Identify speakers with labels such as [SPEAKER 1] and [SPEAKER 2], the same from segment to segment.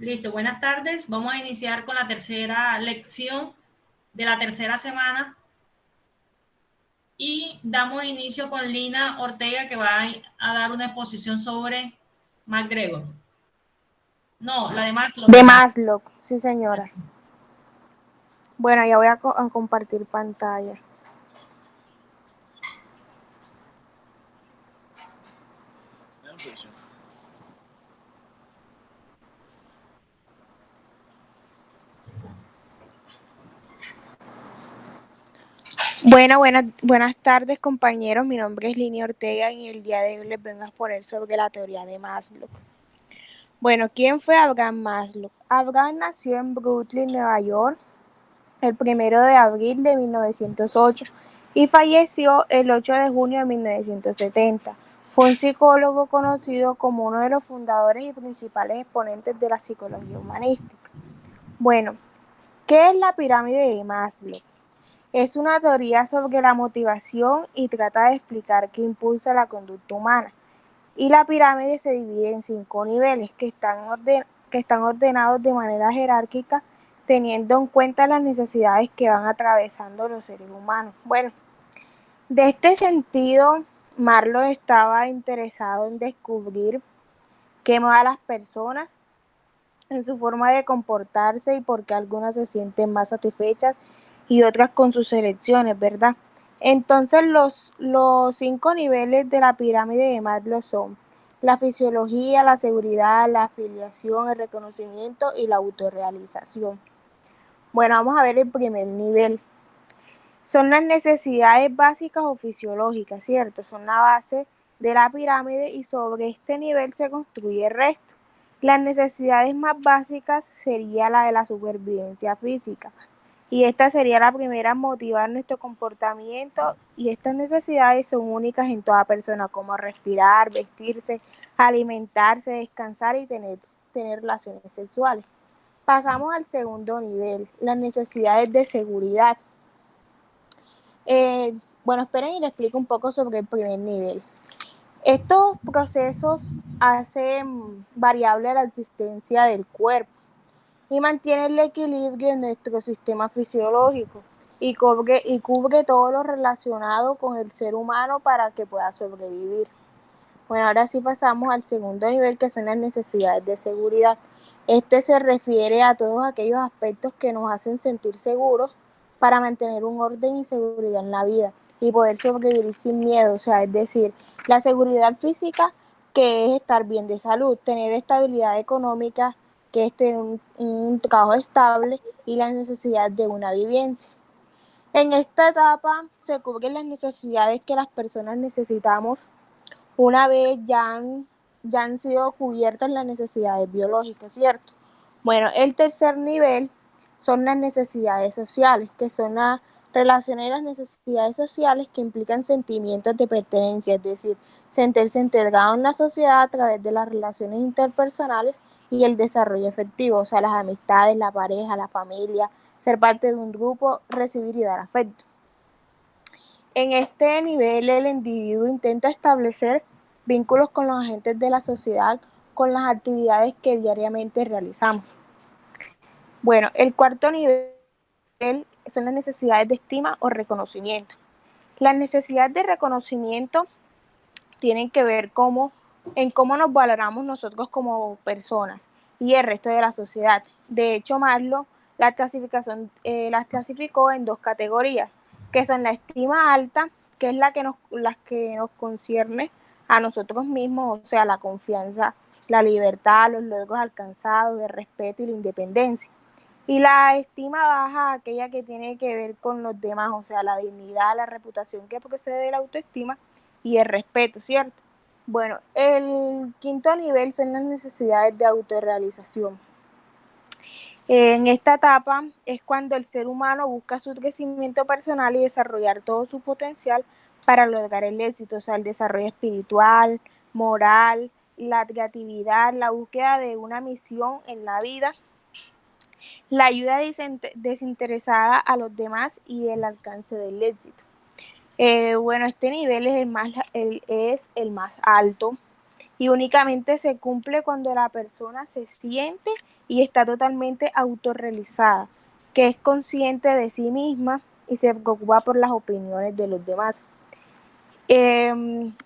[SPEAKER 1] Listo, buenas tardes. Vamos a iniciar con la tercera lección de la tercera semana y damos inicio con Lina Ortega que va a dar una exposición sobre MacGregor. No, la de Maslow,
[SPEAKER 2] De
[SPEAKER 1] ¿verdad?
[SPEAKER 2] Maslow, sí señora. Bueno, ya voy a compartir pantalla. Buenas tardes compañeros, mi nombre es Lina Ortega y el día de hoy les vengo a exponer sobre la teoría de Maslow. Bueno, ¿quién fue Abraham Maslow? Abraham nació en Brooklyn, Nueva York, el 1 de abril de 1908 y falleció el 8 de junio de 1970. Fue un psicólogo conocido como uno de los fundadores y principales exponentes de la psicología humanística. Bueno, ¿qué es la pirámide de Maslow? Es una teoría sobre la motivación y trata de explicar qué impulsa la conducta humana. Y la pirámide se divide en 5 niveles que están ordenados de manera jerárquica, teniendo en cuenta las necesidades que van atravesando los seres humanos. Bueno, de este sentido, Maslow estaba interesado en descubrir qué mueve a las personas en su forma de comportarse y por qué algunas se sienten más satisfechas y otras con sus elecciones, ¿verdad? Entonces los 5 niveles de la pirámide de Maslow son la fisiología, la seguridad, la afiliación, el reconocimiento y la autorrealización. Bueno, vamos a ver el primer nivel. Son las necesidades básicas o fisiológicas, ¿cierto? Son la base de la pirámide y sobre este nivel se construye el resto. Las necesidades más básicas sería la de la supervivencia física. Y esta sería la primera en motivar nuestro comportamiento y estas necesidades son únicas en toda persona, como respirar, vestirse, alimentarse, descansar y tener relaciones sexuales. Pasamos al segundo nivel, las necesidades de seguridad. Bueno, esperen y les explico un poco sobre el primer nivel. Estos procesos hacen variable la existencia del cuerpo y mantiene el equilibrio en nuestro sistema fisiológico y cubre todo lo relacionado con el ser humano para que pueda sobrevivir. Bueno, ahora sí pasamos al segundo nivel, que son las necesidades de seguridad. Este se refiere a todos aquellos aspectos que nos hacen sentir seguros para mantener un orden y seguridad en la vida y poder sobrevivir sin miedo, o sea, es decir, la seguridad física, que es estar bien de salud, tener estabilidad económica, que es tener un trabajo estable y la necesidad de una vivencia. En esta etapa se cubren las necesidades que las personas necesitamos una vez ya han sido cubiertas las necesidades biológicas, ¿cierto? Bueno, el tercer nivel son las necesidades sociales, que son las relaciones y las necesidades sociales que implican sentimientos de pertenencia, es decir, sentirse integrado en la sociedad a través de las relaciones interpersonales y el desarrollo efectivo, o sea, las amistades, la pareja, la familia, ser parte de un grupo, recibir y dar afecto. En este nivel, el individuo intenta establecer vínculos con los agentes de la sociedad, con las actividades que diariamente realizamos. Bueno, el cuarto nivel son las necesidades de estima o reconocimiento. Las necesidades de reconocimiento tienen que ver en cómo nos valoramos nosotros como personas y el resto de la sociedad. De hecho, Maslow las clasificó en 2 categorías, que son la estima alta, que es las que nos concierne a nosotros mismos, o sea, la confianza, la libertad, los logros alcanzados, el respeto y la independencia. Y la estima baja, aquella que tiene que ver con los demás, o sea, la dignidad, la reputación que procede de la autoestima y el respeto, ¿cierto? Bueno, el quinto nivel son las necesidades de autorrealización. En esta etapa es cuando el ser humano busca su crecimiento personal y desarrollar todo su potencial para lograr el éxito, o sea, el desarrollo espiritual, moral, la creatividad, la búsqueda de una misión en la vida, la ayuda desinteresada a los demás y el alcance del éxito. Bueno, este nivel es el más alto y únicamente se cumple cuando la persona se siente y está totalmente autorrealizada, que es consciente de sí misma y se preocupa por las opiniones de los demás.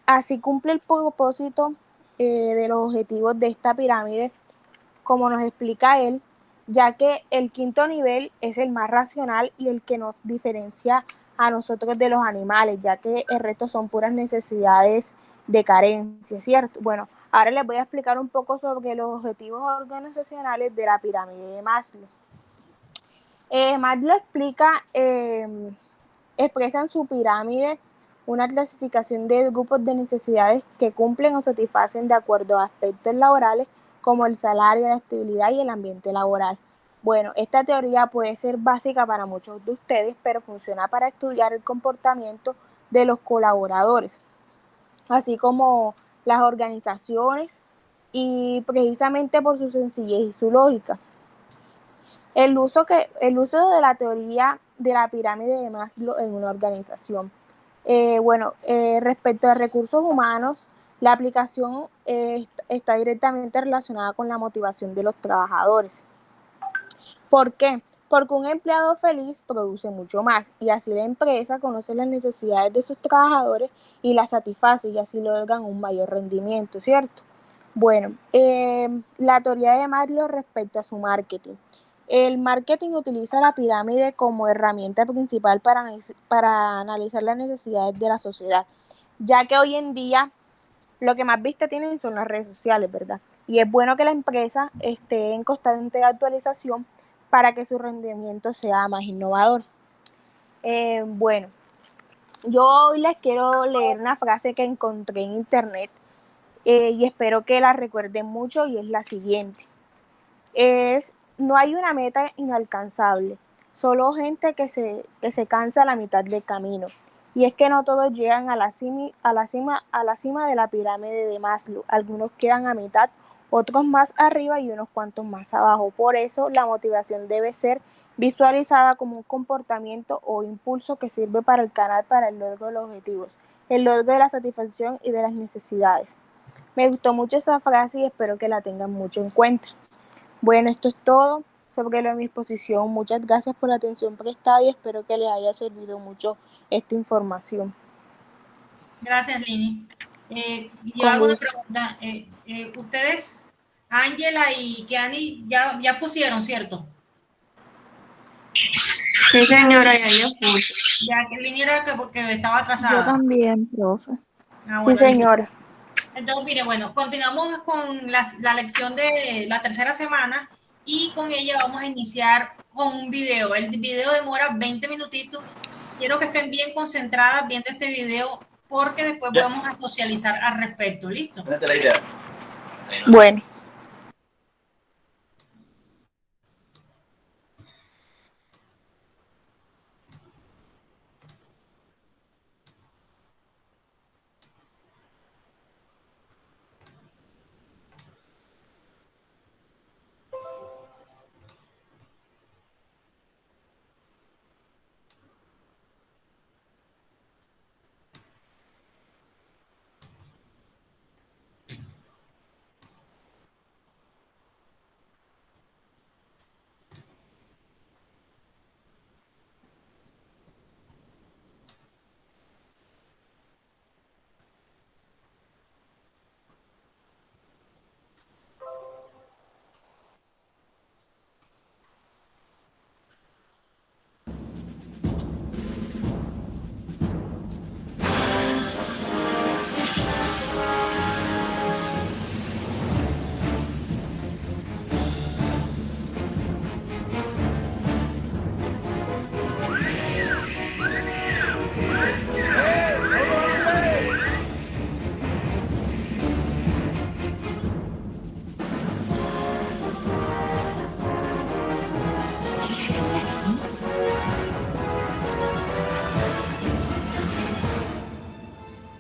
[SPEAKER 2] Así cumple el propósito de los objetivos de esta pirámide, como nos explica él, ya que el quinto nivel es el más racional y el que nos diferencia a nosotros de los animales, ya que el resto son puras necesidades de carencia, ¿cierto? Bueno, ahora les voy a explicar un poco sobre los objetivos organizacionales de la pirámide de Maslow. Maslow expresa en su pirámide una clasificación de grupos de necesidades que cumplen o satisfacen de acuerdo a aspectos laborales como el salario, la estabilidad y el ambiente laboral. Bueno, esta teoría puede ser básica para muchos de ustedes, pero funciona para estudiar el comportamiento de los colaboradores, así como las organizaciones, y precisamente por su sencillez y su lógica. El uso de la teoría de la pirámide de Maslow en una organización. Respecto a recursos humanos, la aplicación está directamente relacionada con la motivación de los trabajadores. ¿Por qué? Porque un empleado feliz produce mucho más y así la empresa conoce las necesidades de sus trabajadores y las satisface y así logran un mayor rendimiento, ¿cierto? Bueno, la teoría de Maslow respecto a su marketing. El marketing utiliza la pirámide como herramienta principal para analizar las necesidades de la sociedad, ya que hoy en día lo que más vista tienen son las redes sociales, ¿verdad? Y es bueno que la empresa esté en constante actualización para que su rendimiento sea más innovador. Bueno, yo hoy les quiero leer una frase que encontré en internet y espero que la recuerden mucho, y es la siguiente. No hay una meta inalcanzable, solo gente que se cansa a la mitad del camino. Y es que no todos llegan a la cima de la pirámide de Maslow. Algunos quedan a mitad, otros más arriba y unos cuantos más abajo. Por eso la motivación debe ser visualizada como un comportamiento o impulso que sirve para el canal para el logro de los objetivos, el logro de la satisfacción y de las necesidades. Me gustó mucho esa frase y espero que la tengan mucho en cuenta. Bueno, esto es todo sobre lo de mi exposición. Muchas gracias por la atención prestada y espero que les haya servido mucho esta información.
[SPEAKER 1] Gracias, Lini. Yo
[SPEAKER 2] Con
[SPEAKER 1] hago una
[SPEAKER 2] gusto.
[SPEAKER 1] pregunta. Ustedes, Ángela y Kiani, ya pusieron, ¿cierto?
[SPEAKER 3] Sí, señora, ya puse.
[SPEAKER 1] Ya que Lini era porque estaba
[SPEAKER 4] Yo
[SPEAKER 1] atrasada.
[SPEAKER 4] también, profe.
[SPEAKER 2] Sí,
[SPEAKER 1] Bueno, listo.
[SPEAKER 2] señora.
[SPEAKER 1] Entonces, mire, bueno, continuamos con la lección de la tercera semana y con ella vamos a iniciar con un video. El video demora 20 minutitos. Quiero que estén bien concentradas viendo este video porque después vamos a socializar al respecto. ¿Listo?
[SPEAKER 2] Bueno.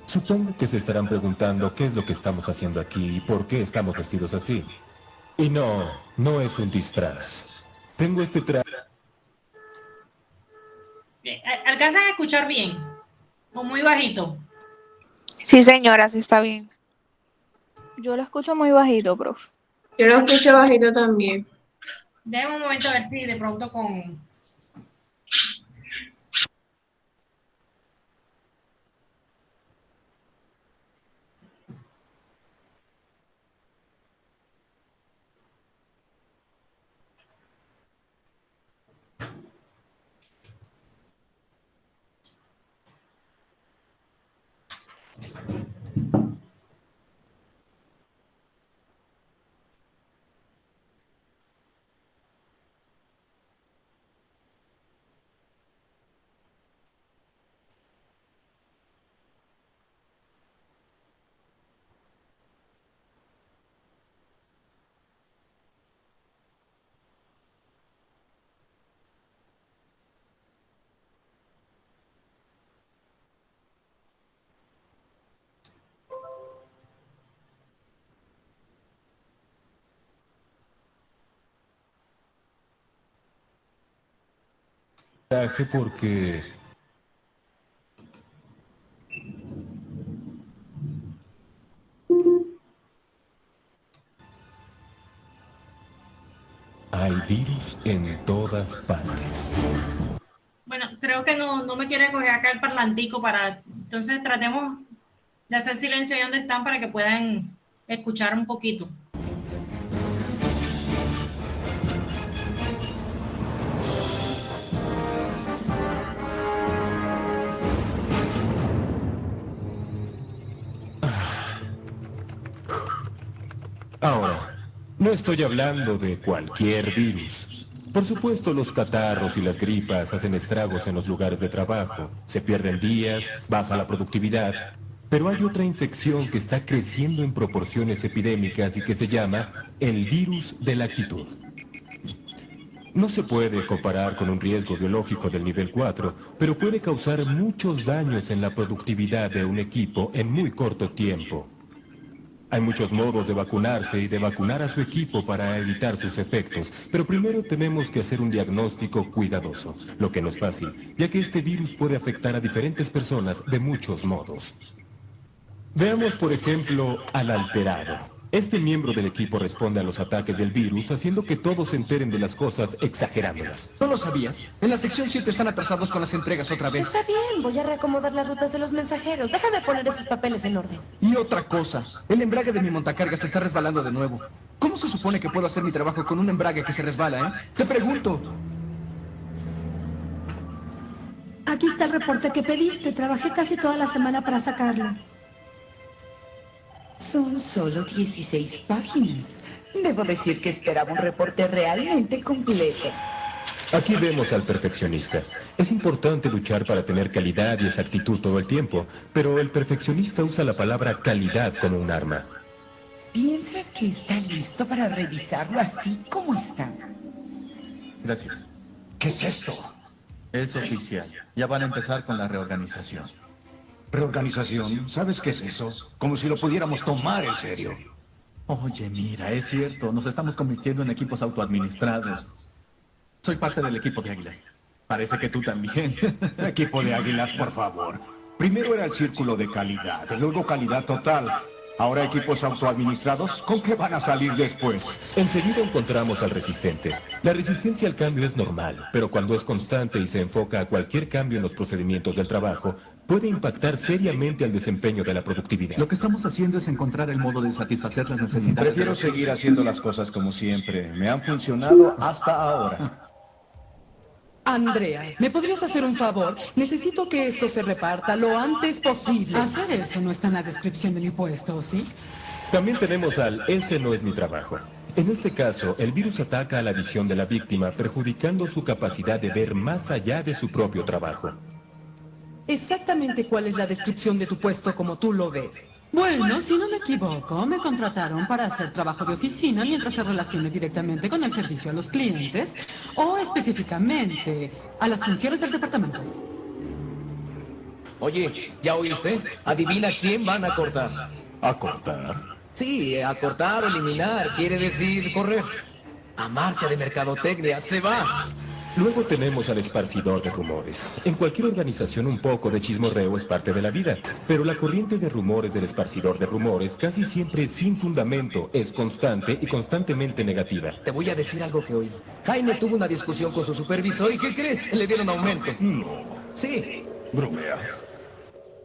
[SPEAKER 5] Supongo que se estarán preguntando qué es lo que estamos haciendo aquí y por qué estamos vestidos así. Y no, no es un disfraz. Tengo este traje.
[SPEAKER 1] ¿Alcanzan a escuchar bien? ¿O muy bajito?
[SPEAKER 4] Sí, señora, sí está bien. Yo lo escucho muy bajito, profe.
[SPEAKER 3] Yo lo escucho bajito también.
[SPEAKER 1] Déjame un momento a ver si de pronto con...
[SPEAKER 5] Porque hay virus en todas partes.
[SPEAKER 1] Bueno, creo que no me quiere coger acá el parlantico para... Entonces tratemos de hacer silencio ahí donde están para que puedan escuchar un poquito.
[SPEAKER 5] Ahora, no estoy hablando de cualquier virus. Por supuesto, los catarros y las gripas hacen estragos en los lugares de trabajo. Se pierden días, baja la productividad. Pero hay otra infección que está creciendo en proporciones epidémicas y que se llama el virus de la actitud. No se puede comparar con un riesgo biológico del nivel 4, pero puede causar muchos daños en la productividad de un equipo en muy corto tiempo. Hay muchos modos de vacunarse y de vacunar a su equipo para evitar sus efectos, pero primero tenemos que hacer un diagnóstico cuidadoso, lo que no es fácil, ya que este virus puede afectar a diferentes personas de muchos modos. Veamos, por ejemplo, al alterado. Este miembro del equipo responde a los ataques del virus haciendo que todos se enteren de las cosas exagerándolas.
[SPEAKER 6] ¿No lo sabías? En la sección 7 están atrasados con las entregas otra vez.
[SPEAKER 7] Está bien, voy a reacomodar las rutas de los mensajeros. Déjame poner esos papeles en orden.
[SPEAKER 6] Y otra cosa, el embrague de mi montacargas se está resbalando de nuevo. ¿Cómo se supone que puedo hacer mi trabajo con un embrague que se resbala, Te pregunto.
[SPEAKER 8] Aquí está el reporte que pediste. Trabajé casi toda la semana para sacarlo.
[SPEAKER 9] Son solo 16 páginas. Debo decir que esperaba un reporte realmente completo.
[SPEAKER 5] Aquí vemos al perfeccionista. Es importante luchar para tener calidad y exactitud todo el tiempo, pero el perfeccionista usa la palabra calidad como un arma.
[SPEAKER 9] ¿Piensas que está listo para revisarlo así como está?
[SPEAKER 10] Gracias.
[SPEAKER 6] ¿Qué es esto?
[SPEAKER 10] Es oficial. Ya van a empezar con la reorganización.
[SPEAKER 6] ¿Reorganización? ¿Sabes qué es eso? Como si lo pudiéramos tomar en serio.
[SPEAKER 10] Oye, mira, es cierto. Nos estamos convirtiendo en equipos autoadministrados. Soy parte del equipo de Águilas. Parece que tú también.
[SPEAKER 6] Equipo de Águilas, por favor. Primero era el círculo de calidad, luego calidad total. Ahora equipos autoadministrados, ¿con qué van a salir después?
[SPEAKER 5] Enseguida encontramos al resistente. La resistencia al cambio es normal, pero cuando es constante y se enfoca a cualquier cambio en los procedimientos del trabajo, puede impactar seriamente al desempeño de la productividad.
[SPEAKER 10] Lo que estamos haciendo es encontrar el modo de satisfacer las necesidades.
[SPEAKER 11] Prefiero seguir haciendo las cosas como siempre. Me han funcionado hasta ahora.
[SPEAKER 12] Andrea, ¿me podrías hacer un favor? Necesito que esto se reparta lo antes posible.
[SPEAKER 13] Hacer eso no está en la descripción de mi puesto, ¿sí?
[SPEAKER 5] También tenemos al ese no es mi trabajo. En este caso, el virus ataca a la visión de la víctima, perjudicando su capacidad de ver más allá de su propio trabajo.
[SPEAKER 12] Exactamente cuál es la descripción de tu puesto como tú lo ves.
[SPEAKER 13] Bueno, si no me equivoco, me contrataron para hacer trabajo de oficina mientras se relacione directamente con el servicio a los clientes o específicamente a las funciones del departamento.
[SPEAKER 6] Oye, ¿ya oíste? Adivina quién van a cortar.
[SPEAKER 5] ¿A cortar?
[SPEAKER 6] Sí, a cortar o eliminar, quiere decir correr. A marcha de mercadotecnia, se va.
[SPEAKER 5] Luego tenemos al esparcidor de rumores. En cualquier organización un poco de chismorreo es parte de la vida, pero la corriente de rumores del esparcidor de rumores casi siempre sin fundamento es constante y constantemente negativa.
[SPEAKER 14] Te voy a decir algo que oí. Jaime tuvo una discusión con su supervisor y ¿qué crees? Le dieron aumento.
[SPEAKER 15] No.
[SPEAKER 14] Sí.
[SPEAKER 15] Bromeas.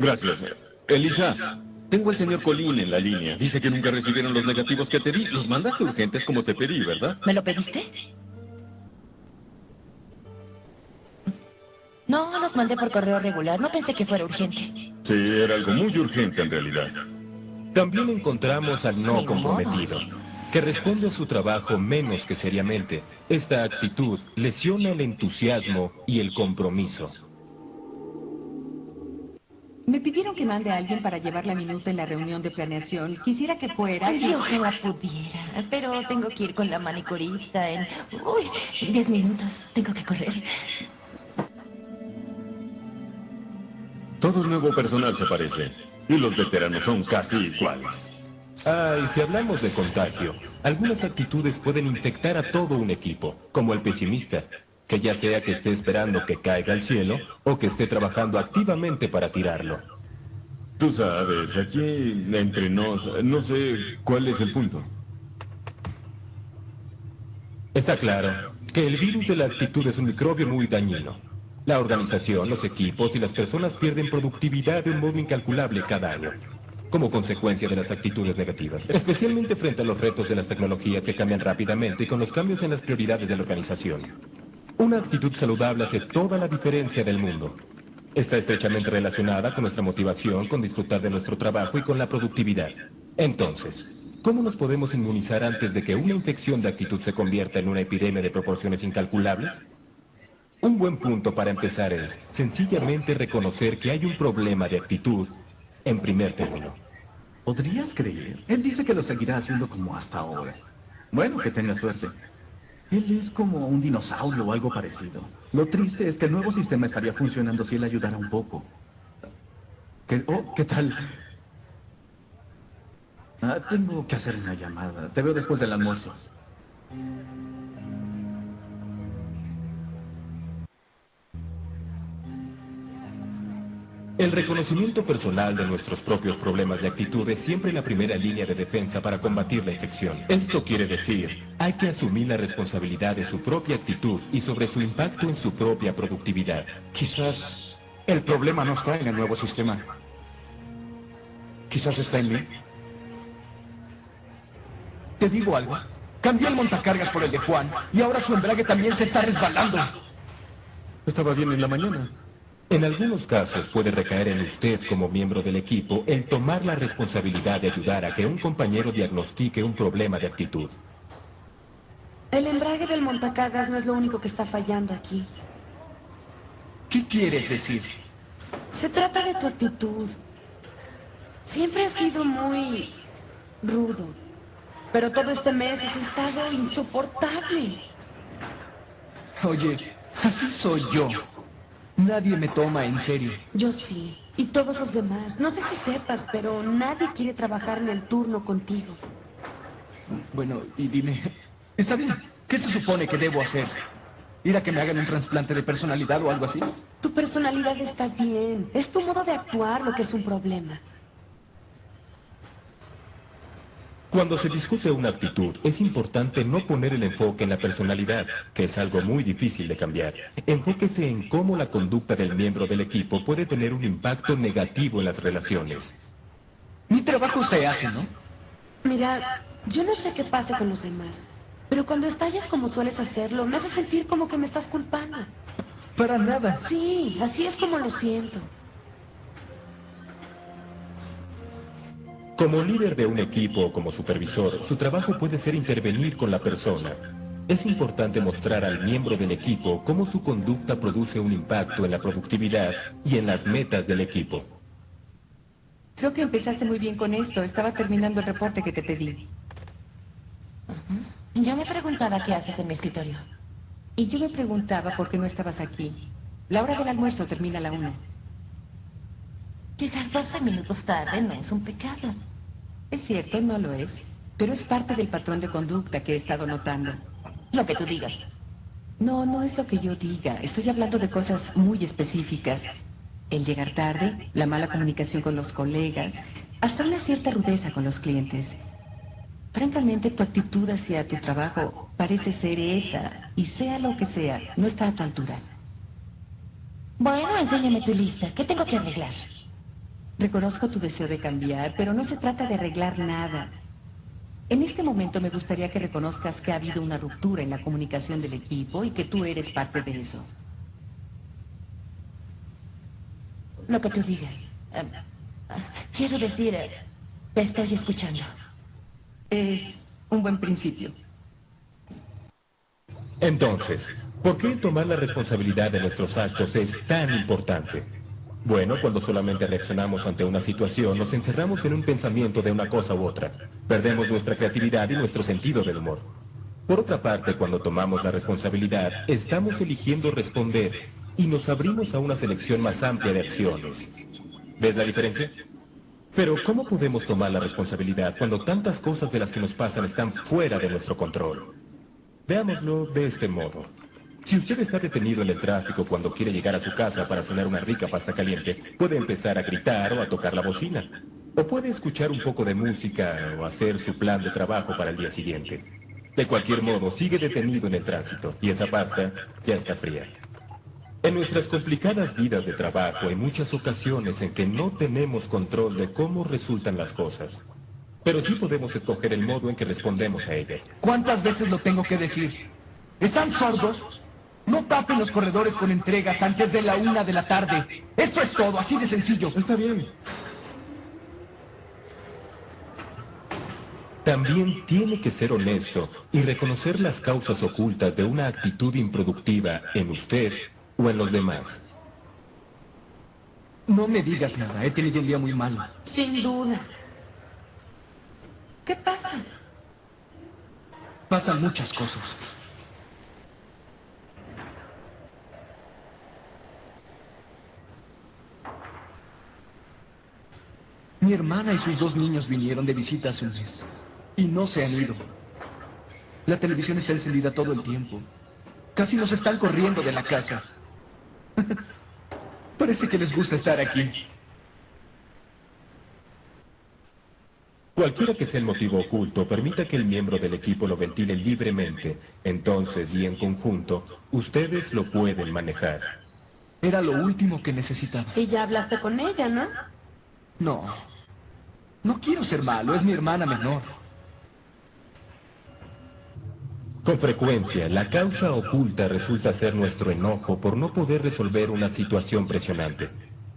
[SPEAKER 15] Gracias. Elisa, tengo al señor Colín en la línea. Dice que nunca recibieron los negativos que te di. Los mandaste urgentes como te pedí, ¿verdad?
[SPEAKER 16] ¿Me lo pediste? No, los mandé por correo regular. No pensé que fuera urgente.
[SPEAKER 15] Sí, era algo muy urgente en realidad.
[SPEAKER 5] También encontramos al no comprometido, que responde a su trabajo menos que seriamente. Esta actitud lesiona el entusiasmo y el compromiso.
[SPEAKER 13] Me pidieron que mande a alguien para llevar la minuta en la reunión de planeación. Quisiera que fueras.
[SPEAKER 16] Ay, ojalá pudiera, pero tengo que ir con la manicurista en... Uy, 10 minutos. Tengo que correr.
[SPEAKER 15] Todo nuevo personal se parece. Y los veteranos son casi iguales.
[SPEAKER 5] Y si hablamos de contagio, algunas actitudes pueden infectar a todo un equipo, como el pesimista, que ya sea que esté esperando que caiga al cielo o que esté trabajando activamente para tirarlo.
[SPEAKER 15] Tú sabes, aquí entre nos, no sé cuál es el punto.
[SPEAKER 5] Está claro que el virus de la actitud es un microbio muy dañino. La organización, los equipos y las personas pierden productividad de un modo incalculable cada año, como consecuencia de las actitudes negativas, especialmente frente a los retos de las tecnologías que cambian rápidamente y con los cambios en las prioridades de la organización. Una actitud saludable hace toda la diferencia del mundo. Está estrechamente relacionada con nuestra motivación, con disfrutar de nuestro trabajo y con la productividad. Entonces, ¿cómo nos podemos inmunizar antes de que una infección de actitud se convierta en una epidemia de proporciones incalculables? Un buen punto para empezar es sencillamente reconocer que hay un problema de actitud en primer término.
[SPEAKER 10] ¿Podrías creer? Él dice que lo seguirá haciendo como hasta ahora. Bueno, que tenga suerte. Él es como un dinosaurio o algo parecido. Lo triste es que el nuevo sistema estaría funcionando si él ayudara un poco. ¿Qué tal? Tengo que hacer una llamada. Te veo después del almuerzo.
[SPEAKER 5] El reconocimiento personal de nuestros propios problemas de actitud es siempre la primera línea de defensa para combatir la infección. Esto quiere decir, hay que asumir la responsabilidad de su propia actitud y sobre su impacto en su propia productividad.
[SPEAKER 6] Quizás el problema no está en el nuevo sistema. Quizás está en mí. Te digo algo. Cambié el montacargas por el de Juan y ahora su embrague también se está resbalando.
[SPEAKER 15] Estaba bien en la mañana.
[SPEAKER 5] En algunos casos puede recaer en usted como miembro del equipo el tomar la responsabilidad de ayudar a que un compañero diagnostique un problema de actitud.
[SPEAKER 7] El embrague del montacargas no es lo único que está fallando aquí.
[SPEAKER 6] ¿Qué quieres decir?
[SPEAKER 7] Se trata de tu actitud. Siempre has sido muy rudo, pero todo este mes has estado insoportable.
[SPEAKER 6] Oye, así soy yo. Nadie me toma en serio.
[SPEAKER 7] Yo sí, y todos los demás. No sé si sepas, pero nadie quiere trabajar en el turno contigo.
[SPEAKER 6] Bueno, y dime, está bien, ¿qué se supone que debo hacer? ¿Ir a que me hagan un trasplante de personalidad o algo así?
[SPEAKER 7] Tu personalidad está bien. Es tu modo de actuar lo que es un problema.
[SPEAKER 5] Cuando se discute una actitud, es importante no poner el enfoque en la personalidad, que es algo muy difícil de cambiar. Enfóquese en cómo la conducta del miembro del equipo puede tener un impacto negativo en las relaciones.
[SPEAKER 6] Mi trabajo se hace, ¿no?
[SPEAKER 7] Mira, yo no sé qué pasa con los demás, pero cuando estallas como sueles hacerlo, me hace sentir como que me estás culpando.
[SPEAKER 6] Para nada.
[SPEAKER 7] Sí, así es como lo siento.
[SPEAKER 5] Como líder de un equipo o como supervisor, su trabajo puede ser intervenir con la persona. Es importante mostrar al miembro del equipo cómo su conducta produce un impacto en la productividad y en las metas del equipo.
[SPEAKER 13] Creo que empezaste muy bien con esto. Estaba terminando el reporte que te pedí.
[SPEAKER 16] Yo me preguntaba qué haces en mi escritorio.
[SPEAKER 13] Y yo me preguntaba por qué no estabas aquí. La hora del almuerzo termina a la 1.
[SPEAKER 16] Llegar 12 minutos tarde no es un pecado.
[SPEAKER 13] Es cierto, no lo es. Pero es parte del patrón de conducta que he estado notando.
[SPEAKER 16] Lo que tú digas.
[SPEAKER 7] No, no es lo que yo diga. Estoy hablando de cosas muy específicas. El llegar tarde, la mala comunicación con los colegas, hasta una cierta rudeza con los clientes. Francamente, tu actitud hacia tu trabajo parece ser esa, y sea lo que sea, no está a tu altura.
[SPEAKER 16] Bueno, enséñame tu lista. ¿Qué tengo que arreglar?
[SPEAKER 7] Reconozco tu deseo de cambiar, pero no se trata de arreglar nada. En este momento me gustaría que reconozcas que ha habido una ruptura en la comunicación del equipo y que tú eres parte de eso.
[SPEAKER 16] Lo que tú digas. Quiero decir, te estoy escuchando.
[SPEAKER 7] Es un buen principio.
[SPEAKER 5] Entonces, ¿por qué el tomar la responsabilidad de nuestros actos es tan importante? Bueno, cuando solamente reaccionamos ante una situación, nos encerramos en un pensamiento de una cosa u otra. Perdemos nuestra creatividad y nuestro sentido del humor. Por otra parte, cuando tomamos la responsabilidad, estamos eligiendo responder y nos abrimos a una selección más amplia de acciones. ¿Ves la diferencia? Pero, ¿cómo podemos tomar la responsabilidad cuando tantas cosas de las que nos pasan están fuera de nuestro control? Veámoslo de este modo. Si usted está detenido en el tráfico cuando quiere llegar a su casa para cenar una rica pasta caliente, puede empezar a gritar o a tocar la bocina. O puede escuchar un poco de música o hacer su plan de trabajo para el día siguiente. De cualquier modo, sigue detenido en el tránsito y esa pasta ya está fría. En nuestras complicadas vidas de trabajo hay muchas ocasiones en que no tenemos control de cómo resultan las cosas. Pero sí podemos escoger el modo en que respondemos a ellas.
[SPEAKER 14] ¿Cuántas veces lo tengo que decir? ¿Están sordos? No tapen los corredores con entregas antes de la 1 de la tarde. Esto es todo, así de sencillo.
[SPEAKER 5] Está bien. También tiene que ser honesto y reconocer las causas ocultas de una actitud improductiva en usted o en los demás.
[SPEAKER 14] No me digas nada, he tenido un día muy malo.
[SPEAKER 7] Sin duda. ¿Qué pasa?
[SPEAKER 14] Pasan muchas cosas. Mi hermana y sus 2 niños vinieron de visita hace un mes. Y no se han ido. La televisión está encendida todo el tiempo. Casi nos están corriendo de la casa. Parece que les gusta estar aquí.
[SPEAKER 5] Cualquiera que sea el motivo oculto, permita que el miembro del equipo lo ventile libremente. Entonces, y en conjunto, ustedes lo pueden manejar.
[SPEAKER 14] Era lo último que necesitaba.
[SPEAKER 7] Y ya hablaste con ella, ¿no?
[SPEAKER 14] No. No quiero ser malo, es mi hermana menor.
[SPEAKER 5] Con frecuencia, la causa oculta resulta ser nuestro enojo por no poder resolver una situación presionante.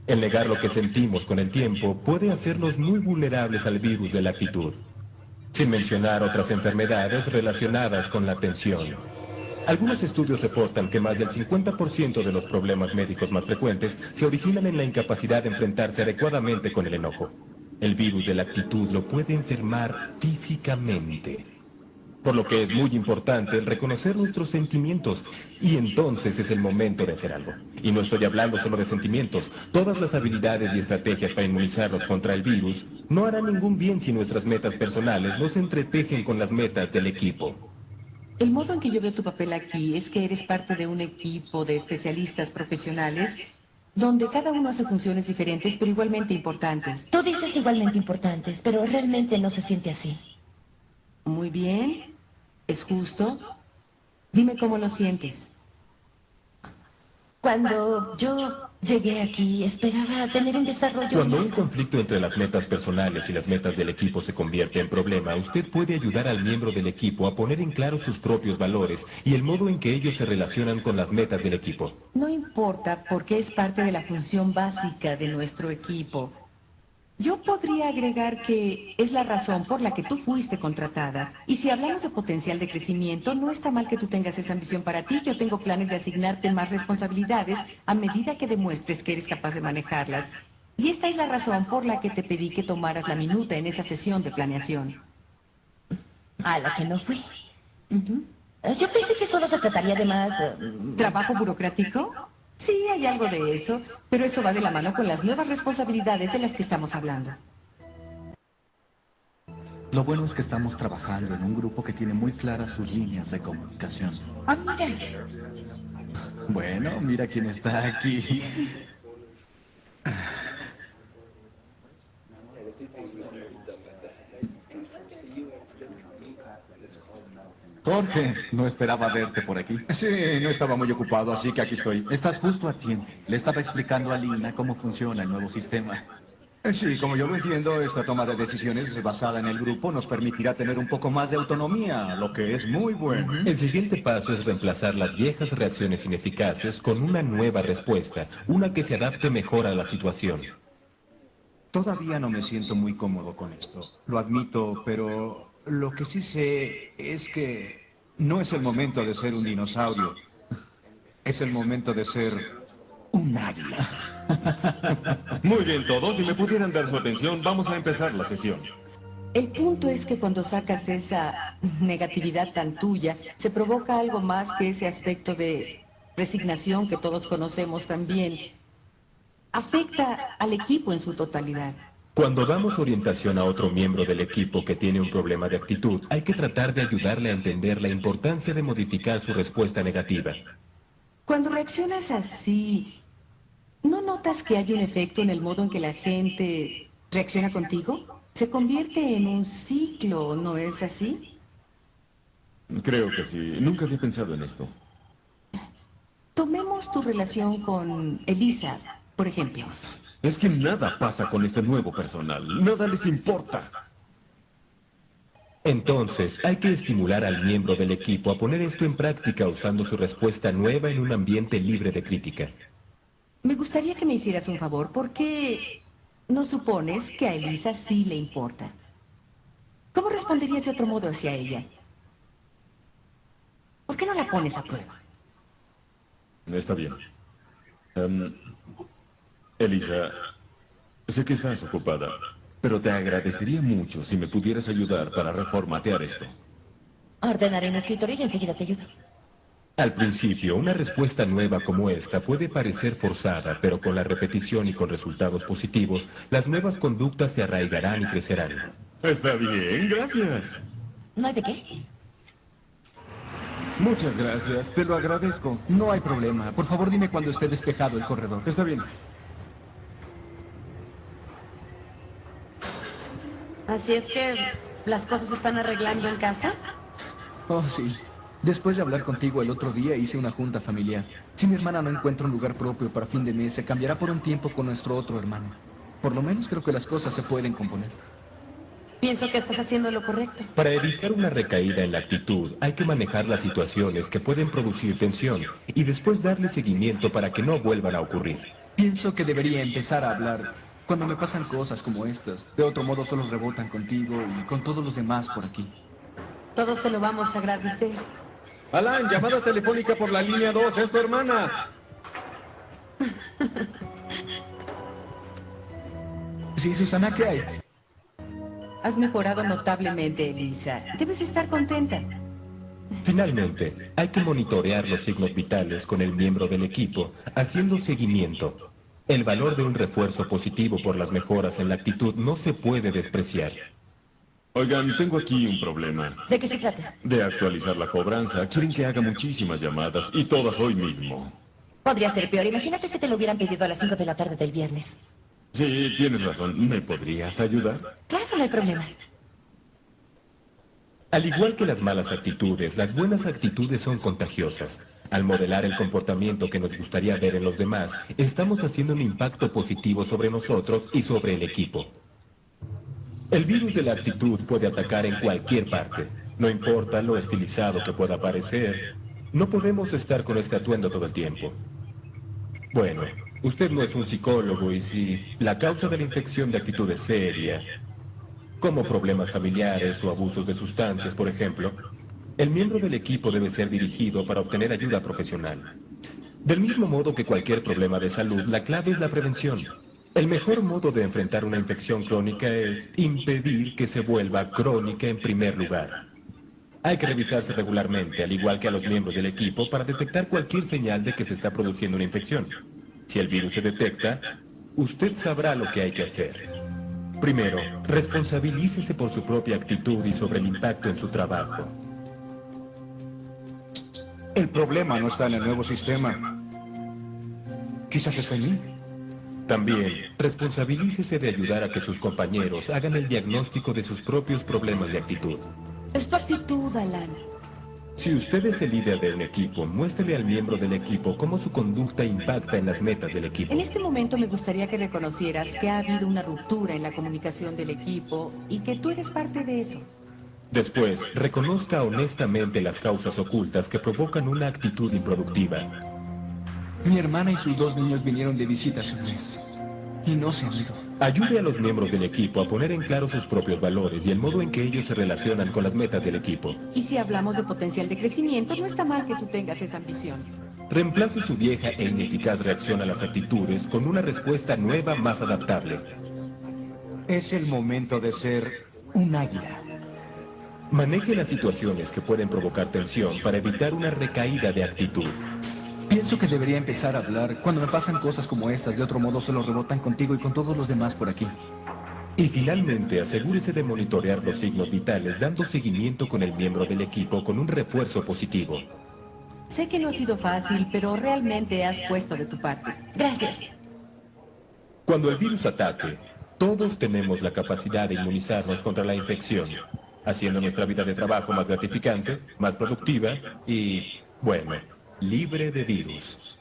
[SPEAKER 5] El negar lo que sentimos con el tiempo puede hacernos muy vulnerables al virus de la actitud, sin mencionar otras enfermedades relacionadas con la tensión. Algunos estudios reportan que más del 50% de los problemas médicos más frecuentes se originan en la incapacidad de enfrentarse adecuadamente con el enojo. El virus de la actitud lo puede enfermar físicamente. Por lo que es muy importante el reconocer nuestros sentimientos, y entonces es el momento de hacer algo. Y no estoy hablando solo de sentimientos. Todas las habilidades y estrategias para inmunizarnos contra el virus no harán ningún bien si nuestras metas personales no se entretejen con las metas del equipo.
[SPEAKER 7] El modo en que yo veo tu papel aquí es que eres parte de un equipo de especialistas profesionales donde cada uno hace funciones diferentes pero igualmente importantes.
[SPEAKER 16] Tú dices igualmente importantes, pero realmente no se siente así.
[SPEAKER 7] Muy bien. ¿Es justo? Dime cómo lo sientes.
[SPEAKER 16] Cuando yo llegué aquí, esperaba tener un desarrollo...
[SPEAKER 5] Cuando un conflicto entre las metas personales y las metas del equipo se convierte en problema, usted puede ayudar al miembro del equipo a poner en claro sus propios valores y el modo en que ellos se relacionan con las metas del equipo.
[SPEAKER 7] No importa porque es parte de la función básica de nuestro equipo. Yo podría agregar que es la razón por la que tú fuiste contratada. Y si hablamos de potencial de crecimiento, no está mal que tú tengas esa ambición para ti. Yo tengo planes de asignarte más responsabilidades a medida que demuestres que eres capaz de manejarlas. Y esta es la razón por la que te pedí que tomaras la minuta en esa sesión de planeación.
[SPEAKER 16] A la que no fui. Yo pensé que solo se trataría de más...
[SPEAKER 7] ¿Trabajo burocrático? Sí, hay algo de eso, pero eso va de la mano con las nuevas responsabilidades de las que estamos hablando.
[SPEAKER 10] Lo bueno es que estamos trabajando en un grupo que tiene muy claras sus líneas de comunicación.
[SPEAKER 9] Ah, mira.
[SPEAKER 10] Bueno, mira quién está aquí. Jorge, no esperaba verte por aquí.
[SPEAKER 6] Sí, no estaba muy ocupado, así que aquí estoy.
[SPEAKER 10] Estás justo a tiempo. Le estaba explicando a Lina cómo funciona el nuevo sistema.
[SPEAKER 6] Sí, como yo lo entiendo, esta toma de decisiones basada en el grupo nos permitirá tener un poco más de autonomía, lo que es muy bueno.
[SPEAKER 5] El siguiente paso es reemplazar las viejas reacciones ineficaces con una nueva respuesta, una que se adapte mejor a la situación.
[SPEAKER 11] Todavía no me siento muy cómodo con esto. Lo admito, pero lo que sí sé es que no es el momento de ser un dinosaurio. Es el momento de ser un águila.
[SPEAKER 15] Muy bien todos, si me pudieran dar su atención, vamos a empezar la sesión.
[SPEAKER 7] El punto es que cuando sacas esa negatividad tan tuya, se provoca algo más que ese aspecto de resignación que todos conocemos también. Afecta al equipo en su totalidad.
[SPEAKER 5] Cuando damos orientación a otro miembro del equipo que tiene un problema de actitud, hay que tratar de ayudarle a entender la importancia de modificar su respuesta negativa.
[SPEAKER 7] Cuando reaccionas así, ¿no notas que hay un efecto en el modo en que la gente reacciona contigo? Se convierte en un ciclo, ¿no es así?
[SPEAKER 15] Creo que sí. Nunca había pensado en esto.
[SPEAKER 7] Tomemos tu relación con Elisa, por ejemplo.
[SPEAKER 15] Es que nada pasa con este nuevo personal. Nada les importa.
[SPEAKER 5] Entonces, hay que estimular al miembro del equipo a poner esto en práctica usando su respuesta nueva en un ambiente libre de crítica.
[SPEAKER 7] Me gustaría que me hicieras un favor, porque no supones que a Elisa sí le importa. ¿Cómo responderías de otro modo hacia ella? ¿Por qué no la pones a prueba?
[SPEAKER 15] Está bien. Elisa, sé que estás ocupada, pero te agradecería mucho si me pudieras ayudar para reformatear esto.
[SPEAKER 16] Ordenaré un escritorio y enseguida te ayudo.
[SPEAKER 5] Al principio, una respuesta nueva como esta puede parecer forzada, pero con la repetición y con resultados positivos, las nuevas conductas se arraigarán y crecerán.
[SPEAKER 15] Está bien, gracias.
[SPEAKER 16] ¿No hay de qué?
[SPEAKER 15] Muchas gracias, te lo agradezco.
[SPEAKER 14] No hay problema. Por favor, dime cuando esté despejado el corredor.
[SPEAKER 15] Está bien.
[SPEAKER 17] Así es que las cosas se están arreglando en casa.
[SPEAKER 14] Oh, sí. Después de hablar contigo el otro día hice una junta familiar. Si mi hermana no encuentra un lugar propio para fin de mes, se cambiará por un tiempo con nuestro otro hermano. Por lo menos creo que las cosas se pueden componer.
[SPEAKER 17] Pienso que estás haciendo lo correcto.
[SPEAKER 5] Para evitar una recaída en la actitud, hay que manejar las situaciones que pueden producir tensión y después darle seguimiento para que no vuelvan a ocurrir.
[SPEAKER 14] Pienso que debería empezar a hablar cuando me pasan cosas como estas. De otro modo solo rebotan contigo y con todos los demás por aquí.
[SPEAKER 17] Todos te lo vamos a agradecer.
[SPEAKER 15] Alan, llamada telefónica por la línea 2, es tu hermana.
[SPEAKER 14] Sí, Susana, ¿qué hay?
[SPEAKER 7] Has mejorado notablemente, Elisa. Debes estar contenta.
[SPEAKER 5] Finalmente, hay que monitorear los signos vitales con el miembro del equipo, haciendo seguimiento. El valor de un refuerzo positivo por las mejoras en la actitud no se puede despreciar.
[SPEAKER 15] Oigan, tengo aquí un problema.
[SPEAKER 16] ¿De qué se trata?
[SPEAKER 15] De actualizar la cobranza. Quieren que haga muchísimas llamadas y todas hoy mismo.
[SPEAKER 16] Podría ser peor. Imagínate si te lo hubieran pedido a las 5 de la tarde del viernes.
[SPEAKER 15] Sí, tienes razón. ¿Me podrías ayudar?
[SPEAKER 16] Claro, no hay problema.
[SPEAKER 5] Al igual que las malas actitudes, las buenas actitudes son contagiosas. Al modelar el comportamiento que nos gustaría ver en los demás, estamos haciendo un impacto positivo sobre nosotros y sobre el equipo. El virus de la actitud puede atacar en cualquier parte. No importa lo estilizado que pueda parecer. No podemos estar con este atuendo todo el tiempo. Bueno, usted no es un psicólogo y si la causa de la infección de actitud es seria, como problemas familiares o abusos de sustancias, por ejemplo, el miembro del equipo debe ser dirigido para obtener ayuda profesional. Del mismo modo que cualquier problema de salud, la clave es la prevención. El mejor modo de enfrentar una infección crónica es impedir que se vuelva crónica en primer lugar. Hay que revisarse regularmente, al igual que a los miembros del equipo, para detectar cualquier señal de que se está produciendo una infección. Si el virus se detecta, usted sabrá lo que hay que hacer. Primero, responsabilícese por su propia actitud y sobre el impacto en su trabajo.
[SPEAKER 11] El problema no está en el nuevo sistema. Quizás está en mí.
[SPEAKER 5] También, responsabilícese de ayudar a que sus compañeros hagan el diagnóstico de sus propios problemas de actitud.
[SPEAKER 7] Es tu actitud, Alan.
[SPEAKER 5] Si usted es el líder de un equipo, muéstrele al miembro del equipo cómo su conducta impacta en las metas del equipo.
[SPEAKER 7] En este momento me gustaría que reconocieras que ha habido una ruptura en la comunicación del equipo y que tú eres parte de eso.
[SPEAKER 5] Después, reconozca honestamente las causas ocultas que provocan una actitud improductiva.
[SPEAKER 14] Mi hermana y sus 2 niños vinieron de visita hace un mes y no se han ido.
[SPEAKER 5] Ayude a los miembros del equipo a poner en claro sus propios valores y el modo en que ellos se relacionan con las metas del equipo.
[SPEAKER 7] Y si hablamos de potencial de crecimiento, no está mal que tú tengas esa ambición.
[SPEAKER 5] Reemplace su vieja e ineficaz reacción a las actitudes con una respuesta nueva más adaptable.
[SPEAKER 11] Es el momento de ser un águila.
[SPEAKER 5] Maneje las situaciones que pueden provocar tensión para evitar una recaída de actitud.
[SPEAKER 14] Pienso que debería empezar a hablar. Cuando me pasan cosas como estas, de otro modo solo rebotan contigo y con todos los demás por aquí.
[SPEAKER 5] Y finalmente, asegúrese de monitorear los signos vitales, dando seguimiento con el miembro del equipo con un refuerzo positivo.
[SPEAKER 7] Sé que no ha sido fácil, pero realmente has puesto de tu parte. Gracias.
[SPEAKER 5] Cuando el virus ataque, todos tenemos la capacidad de inmunizarnos contra la infección, haciendo nuestra vida de trabajo más gratificante, más productiva y, bueno, libre de virus.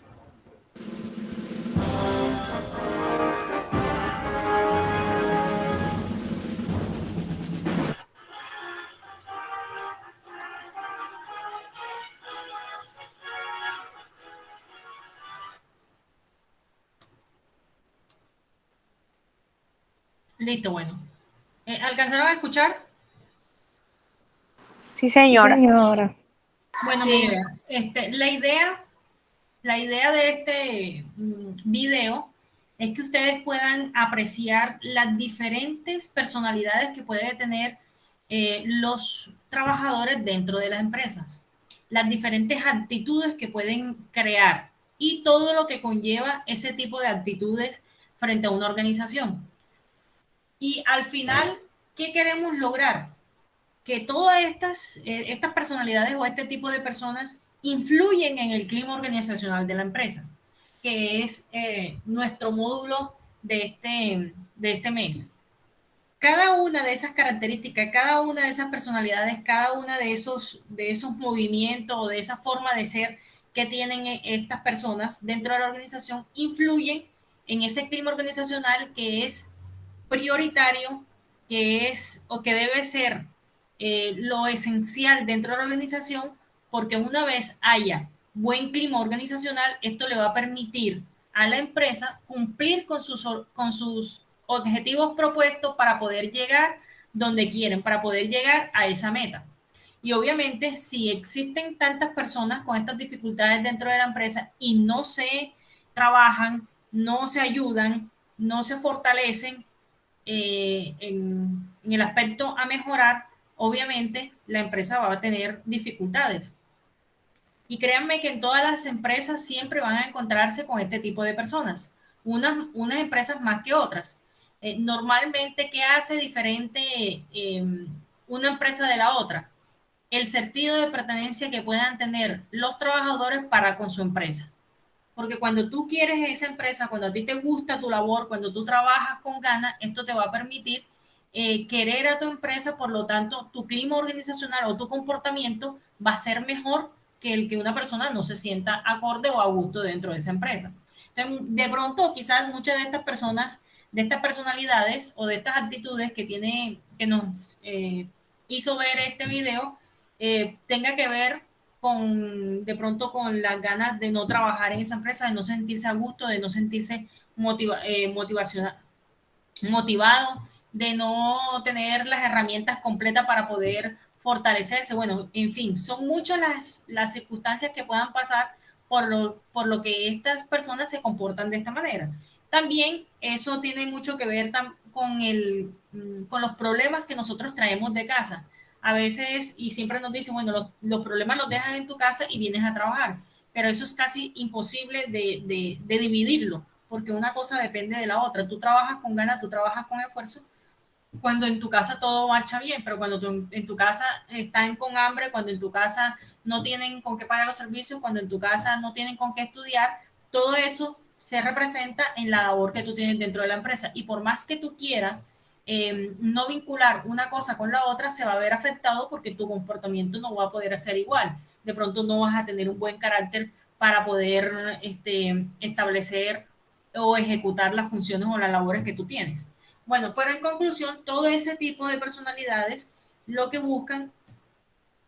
[SPEAKER 1] Listo, bueno. ¿Alcanzaron a escuchar?
[SPEAKER 4] Sí, señora.
[SPEAKER 1] Bueno,
[SPEAKER 3] Sí.
[SPEAKER 1] mira, la idea de este video es que ustedes puedan apreciar las diferentes personalidades que pueden tener los trabajadores dentro de las empresas, las diferentes actitudes que pueden crear y todo lo que conlleva ese tipo de actitudes frente a una organización. Y al final, ¿qué queremos lograr? Que todas estas personalidades o este tipo de personas influyen en el clima organizacional de la empresa, que es nuestro módulo de este mes. Cada una de esas características, cada una de esas personalidades, cada una de esos movimientos o de esa forma de ser que tienen estas personas dentro de la organización influyen en ese clima organizacional que es prioritario, que es o que debe ser lo esencial dentro de la organización, porque una vez haya buen clima organizacional, esto le va a permitir a la empresa cumplir con sus objetivos propuestos para poder llegar donde quieren, para poder llegar a esa meta. Y obviamente, si existen tantas personas con estas dificultades dentro de la empresa y no se trabajan, no se ayudan, no se fortalecen en el aspecto a mejorar, obviamente la empresa va a tener dificultades. Y créanme que en todas las empresas siempre van a encontrarse con este tipo de personas, unas empresas más que otras. Normalmente, ¿qué hace diferente una empresa de la otra? El sentido de pertenencia que puedan tener los trabajadores para con su empresa. Porque cuando tú quieres esa empresa, cuando a ti te gusta tu labor, cuando tú trabajas con ganas, esto te va a permitir querer a tu empresa, por lo tanto, tu clima organizacional o tu comportamiento va a ser mejor que el que una persona no se sienta acorde o a gusto dentro de esa empresa. Entonces, de pronto, quizás muchas de estas personas, de estas personalidades o de estas actitudes que nos hizo ver este video, tenga que ver de pronto con las ganas de no trabajar en esa empresa, de no sentirse a gusto, de no sentirse motivado, de no tener las herramientas completas para poder fortalecerse. Bueno, en fin, son muchas las circunstancias que puedan pasar por lo que estas personas se comportan de esta manera. También eso tiene mucho que ver con los problemas que nosotros traemos de casa. A veces, y siempre nos dicen, bueno, los problemas los dejas en tu casa y vienes a trabajar, pero eso es casi imposible de dividirlo, porque una cosa depende de la otra. Tú trabajas con ganas, tú trabajas con esfuerzo, cuando en tu casa todo marcha bien, pero cuando en tu casa están con hambre, cuando en tu casa no tienen con qué pagar los servicios, cuando en tu casa no tienen con qué estudiar, todo eso se representa en la labor que tú tienes dentro de la empresa. Y por más que tú quieras no vincular una cosa con la otra, se va a ver afectado porque tu comportamiento no va a poder ser igual. De pronto no vas a tener un buen carácter para poder establecer o ejecutar las funciones o las labores que tú tienes. Bueno, pero en conclusión, todo ese tipo de personalidades lo que buscan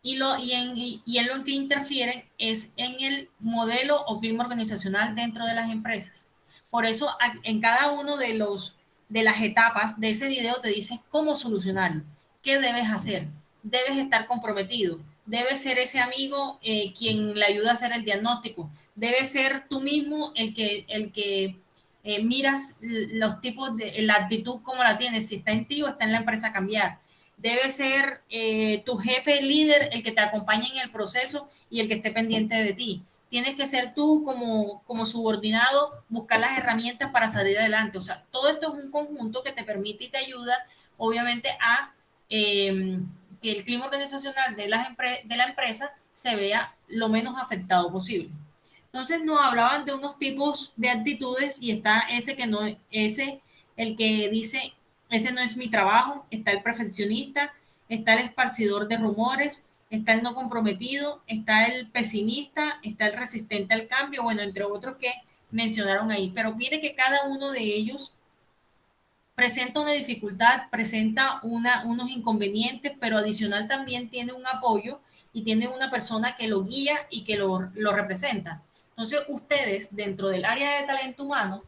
[SPEAKER 1] y en lo que interfieren es en el modelo o clima organizacional dentro de las empresas. Por eso, en cada uno de las etapas de ese video te dice cómo solucionarlo, qué debes hacer, debes estar comprometido, debes ser ese amigo quien le ayuda a hacer el diagnóstico, debes ser tú mismo el que miras los tipos de la actitud como la tienes, si está en ti o está en la empresa cambiar. Debe ser tu jefe líder el que te acompañe en el proceso y el que esté pendiente de ti. Tienes que ser tú como subordinado, buscar las herramientas para salir adelante. O sea, todo esto es un conjunto que te permite y te ayuda, obviamente, a que el clima organizacional de la empresa se vea lo menos afectado posible. Entonces nos hablaban de unos tipos de actitudes y está ese que no, ese, el que dice, ese no es mi trabajo, está el perfeccionista, está el esparcidor de rumores, está el no comprometido, está el pesimista, está el resistente al cambio, bueno, entre otros que mencionaron ahí. Pero mire que cada uno de ellos presenta una dificultad, presenta unos inconvenientes, pero adicional también tiene un apoyo y tiene una persona que lo guía y que lo representa. Entonces, ustedes dentro del área de talento humano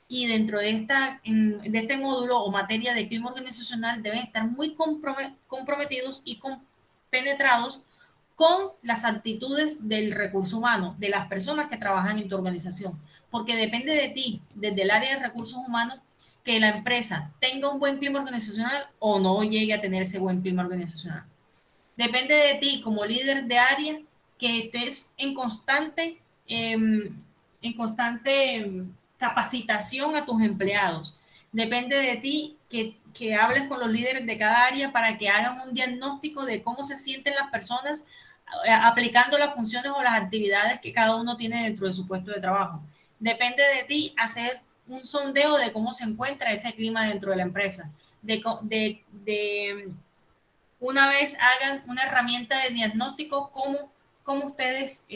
[SPEAKER 1] y dentro de este módulo o materia de clima organizacional deben estar muy comprometidos y penetrados con las actitudes del recurso humano, de las personas que trabajan en tu organización, porque depende de ti, desde el área de recursos humanos, que la empresa tenga un buen clima organizacional o no llegue a tener ese buen clima organizacional. Depende de ti como líder de área que estés en constante capacitación a tus empleados. Depende de ti que hables con los líderes de cada área para que hagan un diagnóstico de cómo se sienten las personas aplicando las funciones o las actividades que cada uno tiene dentro de su puesto de trabajo. Depende de ti hacer un sondeo de cómo se encuentra ese clima dentro de la empresa, una vez hagan una herramienta de diagnóstico, cómo ustedes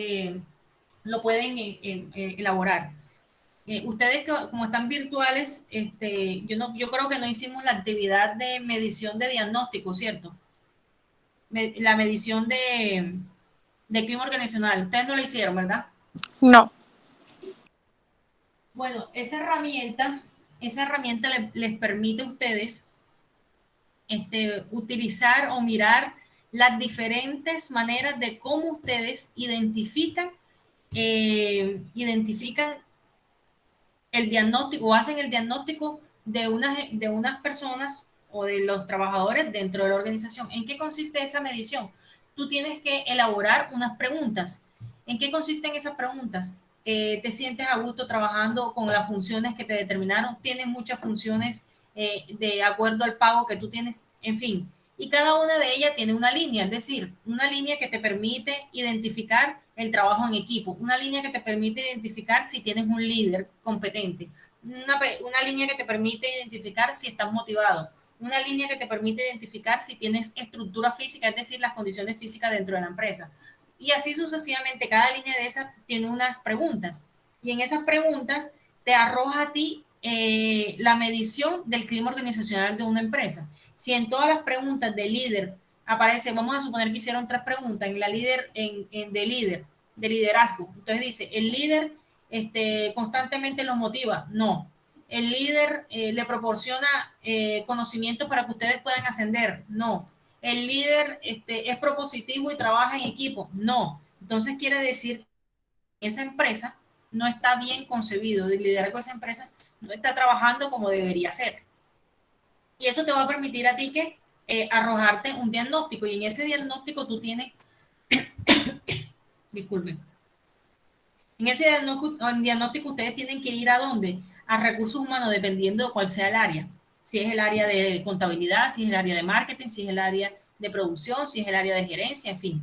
[SPEAKER 1] lo pueden elaborar. Ustedes como están virtuales, yo creo que no hicimos la actividad de medición de diagnóstico, ¿cierto? La medición de clima organizacional. Ustedes no la hicieron, ¿verdad?
[SPEAKER 2] No.
[SPEAKER 1] Bueno, esa herramienta les permite a ustedes utilizar o mirar las diferentes maneras de cómo ustedes identifican el diagnóstico o hacen el diagnóstico de unas personas o de los trabajadores dentro de la organización. ¿En qué consiste esa medición? Tú tienes que elaborar unas preguntas. ¿En qué consisten esas preguntas? ¿Te sientes a gusto trabajando con las funciones que te determinaron? ¿Tienes muchas funciones de acuerdo al pago que tú tienes? En fin, y cada una de ellas tiene una línea, es decir, una línea que te permite identificar el trabajo en equipo, una línea que te permite identificar si tienes un líder competente, una línea que te permite identificar si estás motivado, una línea que te permite identificar si tienes estructura física, es decir, las condiciones físicas dentro de la empresa. Y así sucesivamente, cada línea de esas tiene unas preguntas. Y en esas preguntas te arroja a ti la medición del clima organizacional de una empresa. Si en todas las preguntas de líder aparece, vamos a suponer que hicieron 3 preguntas en la de liderazgo. Entonces dice, el líder constantemente los motiva. No. El líder le proporciona conocimientos para que ustedes puedan ascender. No. El líder es propositivo y trabaja en equipo. No. Entonces quiere decir que esa empresa no está bien concebido, el liderazgo de esa empresa no está trabajando como debería ser. Y eso te va a permitir a ti que arrojarte un diagnóstico, y en ese diagnóstico tú tienes, disculpen, en ese diagnóstico ustedes tienen que ir ¿a dónde? A recursos humanos, dependiendo de cuál sea el área. si es el área de contabilidad, si es el área de marketing, si es el área de producción, si es el área de gerencia, en fin,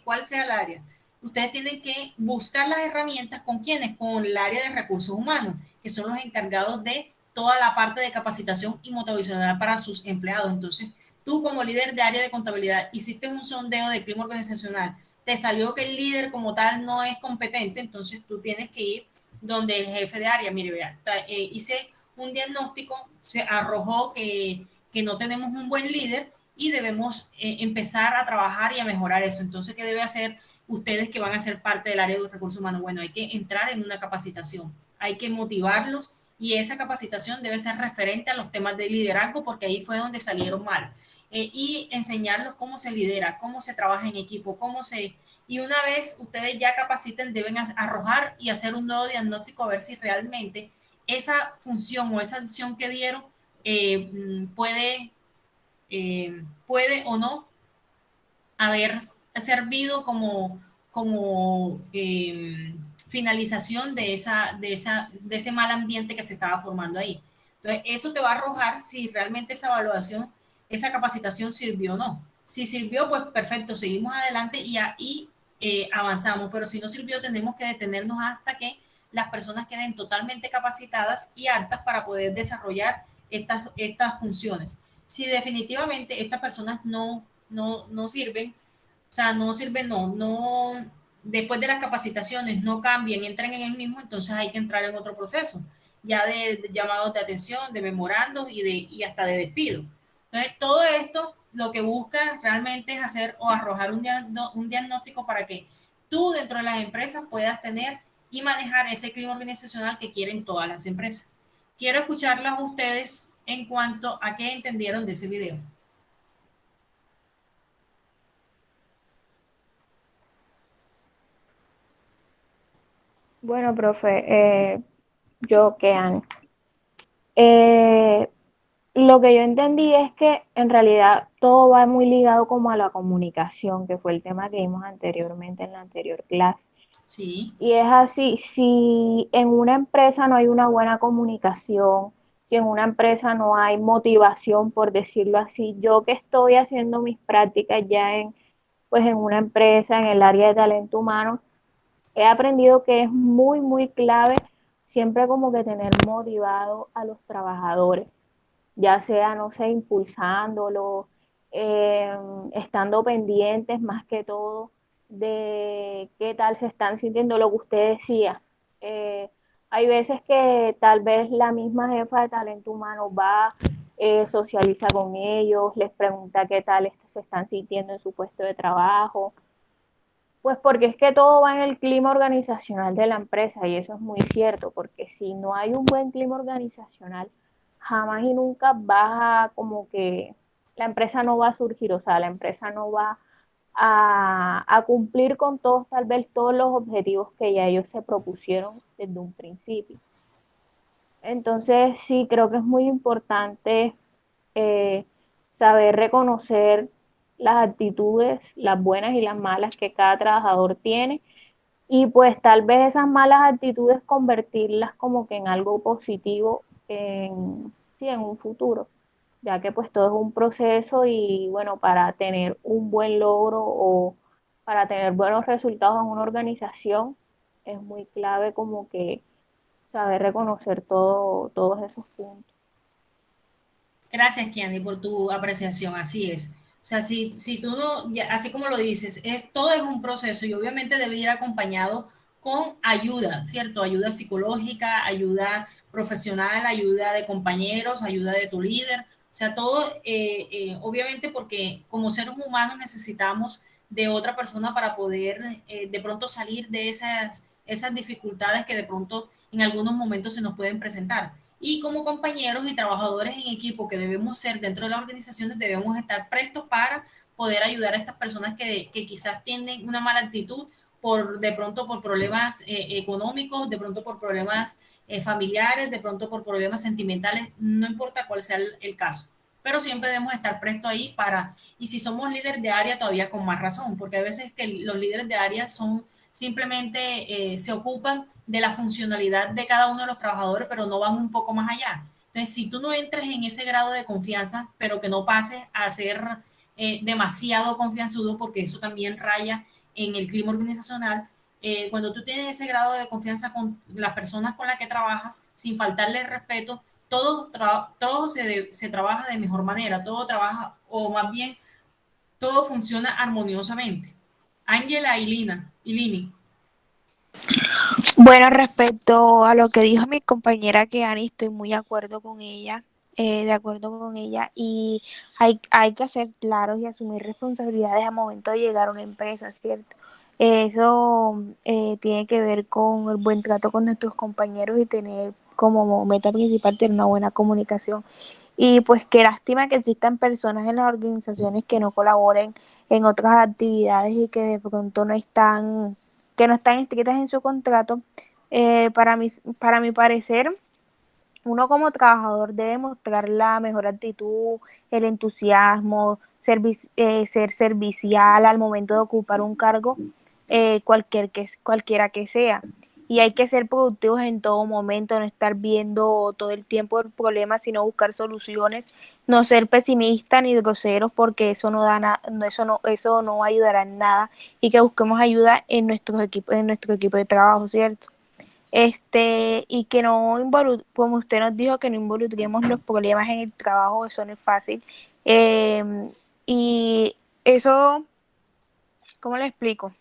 [SPEAKER 1] cual sea el área. Ustedes tienen que buscar las herramientas con quienes, con el área de recursos humanos, que son los encargados de toda la parte de capacitación y motivacional para sus empleados. Entonces, tú como líder de área de contabilidad hiciste un sondeo de clima organizacional, te salió que el líder como tal no es competente, entonces tú tienes que ir donde el jefe de área, mire, vea, hice un diagnóstico, se arrojó que no tenemos un buen líder y debemos empezar a trabajar y a mejorar eso. Entonces, ¿qué debe hacer ustedes que van a ser parte del área de recursos humanos? Bueno, hay que entrar en una capacitación, hay que motivarlos y esa capacitación debe ser referente a los temas de liderazgo porque ahí fue donde salieron mal. Y enseñarlos cómo se lidera, cómo se trabaja en equipo, y una vez ustedes ya capaciten, deben arrojar y hacer un nuevo diagnóstico a ver si realmente esa función o esa acción que dieron puede o no haber servido como finalización de ese mal ambiente que se estaba formando ahí. Entonces, eso te va a arrojar si realmente esa evaluación, esa capacitación sirvió o no. Si sirvió, pues perfecto, seguimos adelante y avanzamos, pero si no sirvió, tenemos que detenernos hasta que las personas queden totalmente capacitadas y aptas para poder desarrollar estas funciones. Si definitivamente estas personas no sirven, o sea, después de las capacitaciones no cambian, entran en el mismo, entonces hay que entrar en otro proceso, ya de llamados de atención, de memorandos y hasta de despido. Entonces, todo esto lo que busca realmente es hacer o arrojar un diagnóstico para que tú dentro de las empresas puedas tener y manejar ese clima organizacional que quieren todas las empresas. Quiero escucharlas a ustedes en cuanto a qué entendieron de ese video.
[SPEAKER 2] Bueno, profe, yo, Kean, lo que yo entendí es que en realidad todo va muy ligado como a la comunicación, que fue el tema que vimos anteriormente en la anterior clase.
[SPEAKER 1] Sí.
[SPEAKER 2] Y es así, si en una empresa no hay una buena comunicación, si en una empresa no hay motivación, por decirlo así, yo que estoy haciendo mis prácticas ya pues en una empresa, en el área de talento humano, he aprendido que es muy, muy clave siempre como que tener motivado a los trabajadores, ya sea, no sé, impulsándolo, estando pendientes más que todo de qué tal se están sintiendo, lo que usted decía. Hay veces que tal vez la misma jefa de talento humano va, socializa con ellos, les pregunta qué tal se están sintiendo en su puesto de trabajo, pues porque es que todo va en el clima organizacional de la empresa y eso es muy cierto, porque si no hay un buen clima organizacional, jamás y nunca como que la empresa no va a surgir, o sea, la empresa no va a cumplir con tal vez todos los objetivos que ya ellos se propusieron desde un principio. Entonces, sí, creo que es muy importante saber reconocer las actitudes, las buenas y las malas que cada trabajador tiene y pues tal vez esas malas actitudes convertirlas como que en algo positivo en un futuro, ya que pues todo es un proceso y bueno, para tener un buen logro o para tener buenos resultados en una organización es muy clave como que saber reconocer todos esos puntos.
[SPEAKER 1] Gracias, Kiani, por tu apreciación. Así es. O sea, si tú no, así como lo dices, todo es un proceso y obviamente debe ir acompañado con ayuda, ¿cierto? Ayuda psicológica, ayuda profesional, ayuda de compañeros, ayuda de tu líder. O sea, todo, obviamente porque como seres humanos necesitamos de otra persona para poder de pronto salir de esas dificultades que de pronto en algunos momentos se nos pueden presentar. Y como compañeros y trabajadores en equipo que debemos ser dentro de las organizaciones, debemos estar prestos para poder ayudar a estas personas que quizás tienen una mala actitud de pronto por problemas económicos, de pronto por problemas familiares, de pronto por problemas sentimentales, no importa cuál sea el caso. Pero siempre debemos estar prestos ahí y si somos líderes de área todavía con más razón, porque a veces que los líderes de área simplemente se ocupan de la funcionalidad de cada uno de los trabajadores, pero no van un poco más allá. Entonces, si tú no entras en ese grado de confianza, pero que no pases a ser demasiado confianzudo, porque eso también raya en el clima organizacional, cuando tú tienes ese grado de confianza con las personas con las que trabajas, sin faltarle respeto, todo se trabaja de mejor manera, todo trabaja, o más bien, todo funciona armoniosamente. Ángela y Lini.
[SPEAKER 4] Bueno, respecto a lo que dijo mi compañera Keani, estoy muy de acuerdo con ella, y hay que ser claros y asumir responsabilidades al momento de llegar a una empresa, ¿cierto? Eso tiene que ver con el buen trato con nuestros compañeros y tener como meta principal tener una buena comunicación. Y pues qué lástima que existan personas en las organizaciones que no colaboren en otras actividades y que de pronto que no están escritas en su contrato. Para mi parecer, uno como trabajador debe mostrar la mejor actitud, el entusiasmo, ser servicial al momento de ocupar un cargo, cualquiera que sea. Y hay que ser productivos en todo momento, no estar viendo todo el tiempo el problema, sino buscar soluciones, no ser pesimistas ni groseros, porque eso no da eso no ayudará en nada, y que busquemos ayuda en en nuestro equipo de trabajo, ¿cierto? Y que como usted nos dijo, que no involucremos los problemas en el trabajo, eso no es fácil. Y eso, ¿cómo le explico?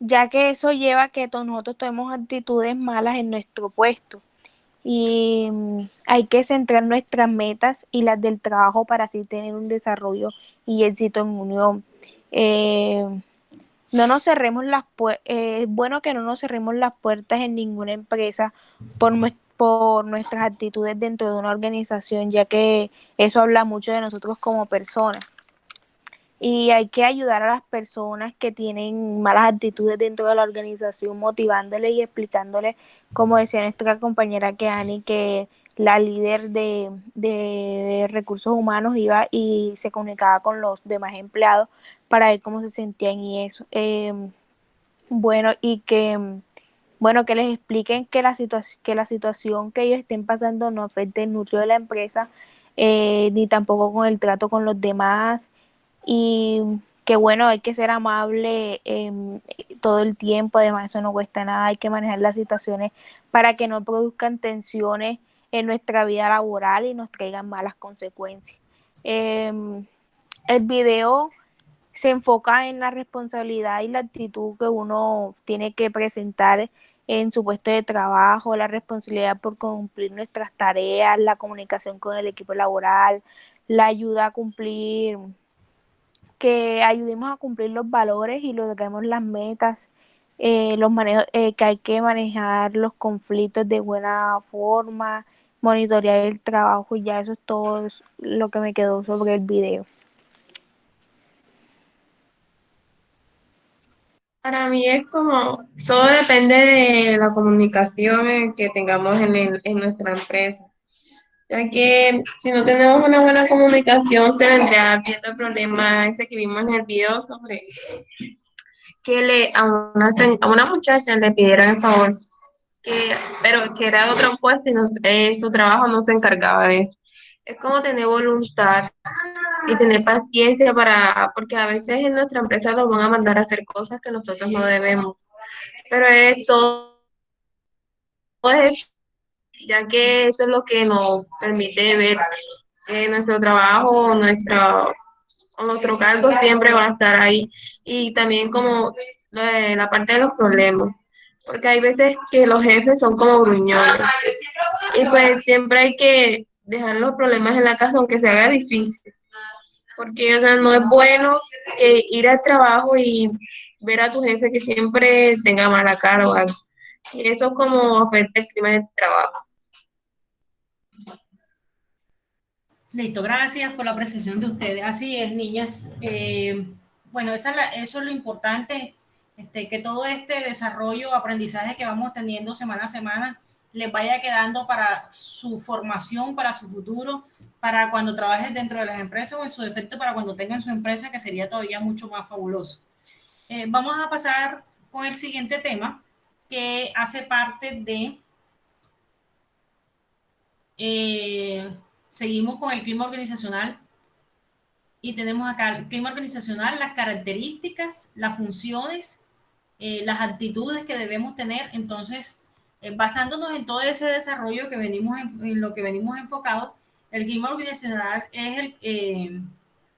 [SPEAKER 4] Ya que eso lleva a que nosotros tomemos actitudes malas en nuestro puesto. Y hay que centrar nuestras metas y las del trabajo para así tener un desarrollo y éxito en unión. Eh, No nos cerremos es bueno que no nos cerremos las puertas en ninguna empresa por nuestras actitudes dentro de una organización, ya que eso habla mucho de nosotros como personas. Y hay que ayudar a las personas que tienen malas actitudes dentro de la organización, motivándoles y explicándoles, como decía nuestra compañera Keani, que la líder de recursos humanos iba y se comunicaba con los demás empleados para ver cómo se sentían y eso. Bueno, que les expliquen que la situación que ellos estén pasando no afecte el núcleo de la empresa, ni tampoco con el trato con los demás, y que bueno, hay que ser amable todo el tiempo, además eso no cuesta nada, hay que manejar las situaciones para que no produzcan tensiones en nuestra vida laboral y nos traigan malas consecuencias. El video se enfoca en la responsabilidad y la actitud que uno tiene que presentar en su puesto de trabajo, la responsabilidad por cumplir nuestras tareas, la comunicación con el equipo laboral, la ayuda a cumplir, que ayudemos a cumplir los valores y logremos las metas, que hay que manejar los conflictos de buena forma, monitorear el trabajo, y ya eso es todo lo que me quedó sobre el video.
[SPEAKER 3] Para mí es como, todo depende de la comunicación que tengamos en nuestra empresa, ya que si no tenemos una buena comunicación se vendrá viendo el problema ese que vimos en el video sobre que a una muchacha le pidieron el favor, pero que era de otro puesto y su trabajo no se encargaba de eso. Es como tener voluntad y tener paciencia porque a veces en nuestra empresa nos van a mandar a hacer cosas que nosotros no debemos. Pero es ya que eso es lo que nos permite ver que nuestro trabajo o nuestro cargo siempre va a estar ahí. Y también como la parte de los problemas, porque hay veces que los jefes son como gruñones y pues siempre hay que dejar los problemas en la casa aunque se haga difícil, porque o sea, no es bueno que ir al trabajo y ver a tu jefe que siempre tenga mala cara o algo. Y eso como afecta el clima de trabajo.
[SPEAKER 1] Listo, gracias por la apreciación de ustedes. Así es, niñas. Bueno, eso es lo importante, que todo este desarrollo, aprendizaje que vamos teniendo semana a semana, les vaya quedando para su formación, para su futuro, para cuando trabajes dentro de las empresas, o en su defecto para cuando tengan su empresa, que sería todavía mucho más fabuloso. Vamos a pasar con el siguiente tema, que hace parte de Seguimos con el clima organizacional y tenemos acá el clima organizacional, las características, las funciones, las actitudes que debemos tener. Entonces, basándonos en todo ese desarrollo que en lo que venimos enfocados, el clima organizacional es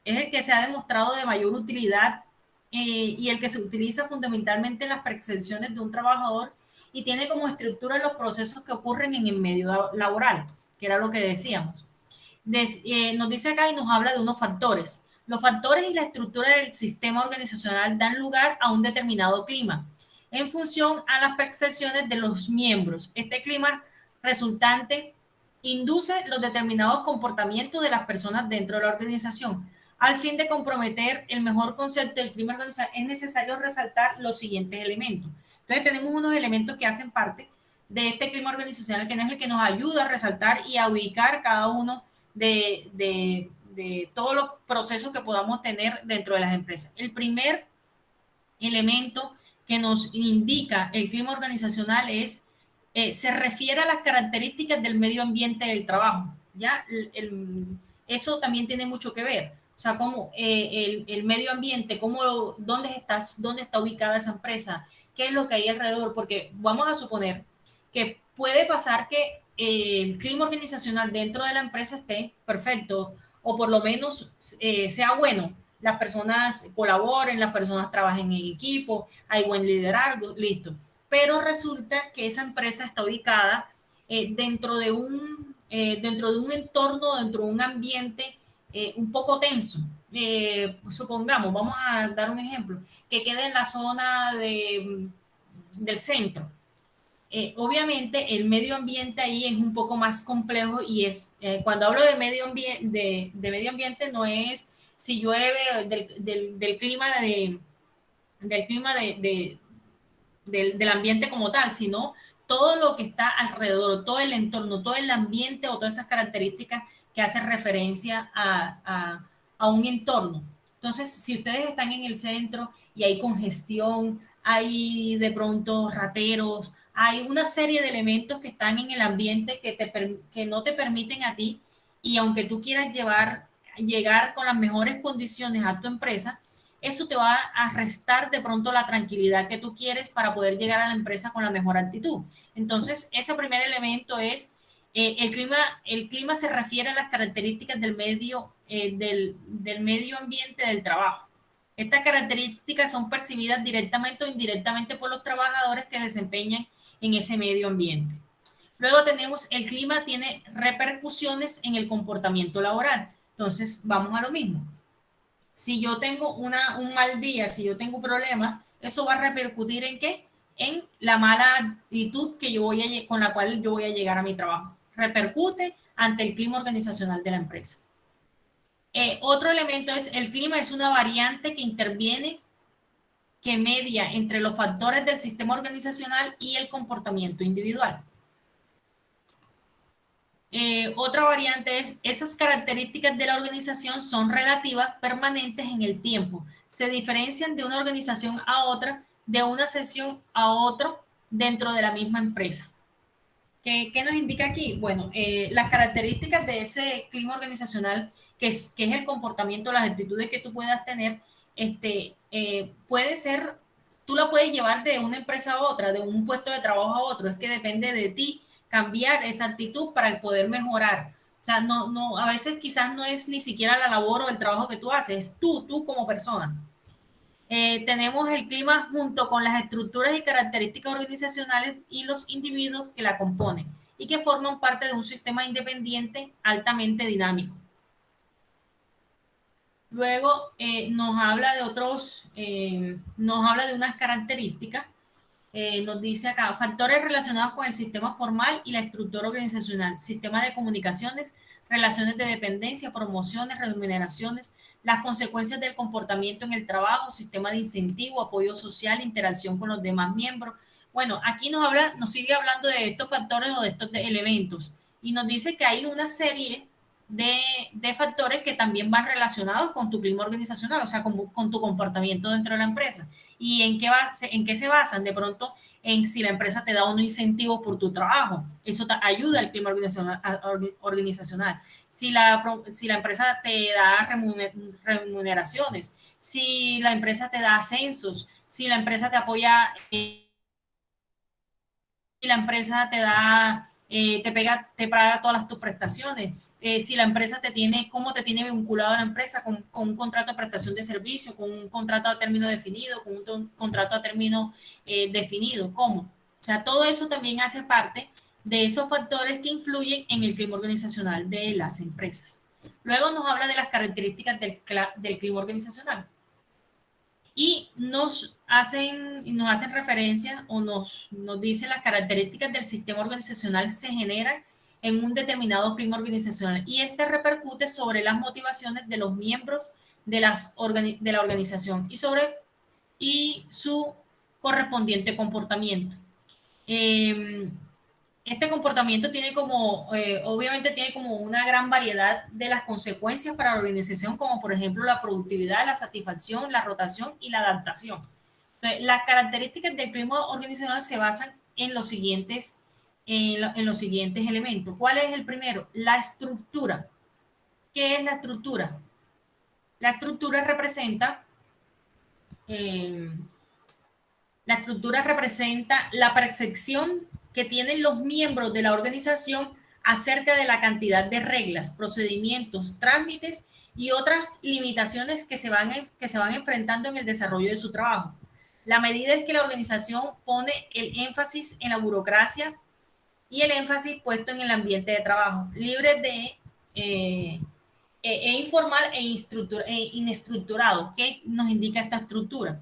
[SPEAKER 1] el que se ha demostrado de mayor utilidad y el que se utiliza fundamentalmente en las percepciones de un trabajador y tiene como estructura los procesos que ocurren en el medio laboral, que era lo que decíamos. Nos dice acá y nos habla de unos factores. Los factores y la estructura del sistema organizacional dan lugar a un determinado clima en función a las percepciones de los miembros. Este clima resultante induce los determinados comportamientos de las personas dentro de la organización. Al fin de comprometer el mejor concepto del clima organizacional, es necesario resaltar los siguientes elementos. Entonces, tenemos unos elementos que hacen parte de este clima organizacional, que es el que nos ayuda a resaltar y a ubicar cada uno de todos los procesos que podamos tener dentro de las empresas. El primer elemento que nos indica el clima organizacional se refiere a las características del medio ambiente del trabajo. ¿Ya? Eso también tiene mucho que ver. O sea, cómo el medio ambiente, dónde está ubicada esa empresa, qué es lo que hay alrededor, porque vamos a suponer que puede pasar que el clima organizacional dentro de la empresa esté perfecto o por lo menos sea bueno. Las personas colaboren, las personas trabajen en equipo, hay buen liderazgo, listo. Pero resulta que esa empresa está ubicada dentro de un entorno, dentro de un ambiente un poco tenso. Supongamos, vamos a dar un ejemplo, que quede en la zona del centro. Obviamente el medio ambiente ahí es un poco más complejo y cuando hablo de medio ambiente no es si llueve del clima del ambiente como tal, sino todo lo que está alrededor, todo el entorno, todo el ambiente o todas esas características que hacen referencia a un entorno. Entonces, si ustedes están en el centro y hay congestión, hay de pronto rateros, hay una serie de elementos que están en el ambiente que no te permiten a ti, y aunque tú quieras llegar con las mejores condiciones a tu empresa, eso te va a restar de pronto la tranquilidad que tú quieres para poder llegar a la empresa con la mejor actitud. Entonces, ese primer elemento es el clima se refiere a las características del medio ambiente del trabajo. Estas características son percibidas directamente o indirectamente por los trabajadores que desempeñan en ese medio ambiente. Luego tenemos el clima tiene repercusiones en el comportamiento laboral. Entonces, vamos a lo mismo. Si yo tengo un mal día, si yo tengo problemas, eso va a repercutir ¿en qué? En la mala actitud con la cual yo voy a llegar a mi trabajo. Repercute ante el clima organizacional de la empresa. Otro elemento es el clima es una variante que interviene, que media entre los factores del sistema organizacional y el comportamiento individual. Otra variante es esas características de la organización son relativas, permanentes en el tiempo. Se diferencian de una organización a otra, de una sesión a otro dentro de la misma empresa. ¿Qué nos indica aquí? Bueno, las características de ese clima organizacional, que es el comportamiento, las actitudes que tú puedas tener, puede ser, tú la puedes llevar de una empresa a otra, de un puesto de trabajo a otro, es que depende de ti cambiar esa actitud para poder mejorar. O sea, a veces quizás no es ni siquiera la labor o el trabajo que tú haces, es tú como persona. Tenemos el clima junto con las estructuras y características organizacionales y los individuos que la componen y que forman parte de un sistema independiente altamente dinámico. Luego nos habla de unas características. Nos dice acá, factores relacionados con el sistema formal y la estructura organizacional, sistema de comunicaciones, relaciones de dependencia, promociones, remuneraciones, las consecuencias del comportamiento en el trabajo, sistema de incentivo, apoyo social, interacción con los demás miembros. Bueno, aquí nos sigue hablando de estos factores o de estos elementos y nos dice que hay una serie de factores que también van relacionados con tu clima organizacional, o sea, con tu comportamiento dentro de la empresa. ¿Y en qué se basan? De pronto, en si la empresa te da un incentivo por tu trabajo. Eso te ayuda al clima organizacional. Si la empresa te da remuneraciones, si la empresa te da ascensos, si la empresa te apoya, si la empresa te da, te paga todas tus prestaciones, si la empresa cómo te tiene vinculado a la empresa con un contrato de prestación de servicio, con un contrato a término definido, con un contrato a término definido, ¿cómo? O sea, todo eso también hace parte de esos factores que influyen en el clima organizacional de las empresas. Luego nos habla de las características del clima organizacional. Y nos hacen referencia o nos dicen las características del sistema organizacional se generan en un determinado clima organizacional y este repercute sobre las motivaciones de los miembros de la organización y su correspondiente comportamiento. Este comportamiento tiene obviamente tiene como una gran variedad de las consecuencias para la organización, como por ejemplo la productividad, la satisfacción, la rotación y la adaptación. Entonces, las características del clima organizacional se basan en los siguientes elementos. ¿Cuál es el primero? La estructura. ¿Qué es la estructura? La estructura representa la percepción que tienen los miembros de la organización acerca de la cantidad de reglas, procedimientos, trámites y otras limitaciones que se van enfrentando en el desarrollo de su trabajo. La medida es que la organización pone el énfasis en la burocracia y el énfasis puesto en el ambiente de trabajo, libre de informal e inestructurado. ¿Qué nos indica esta estructura?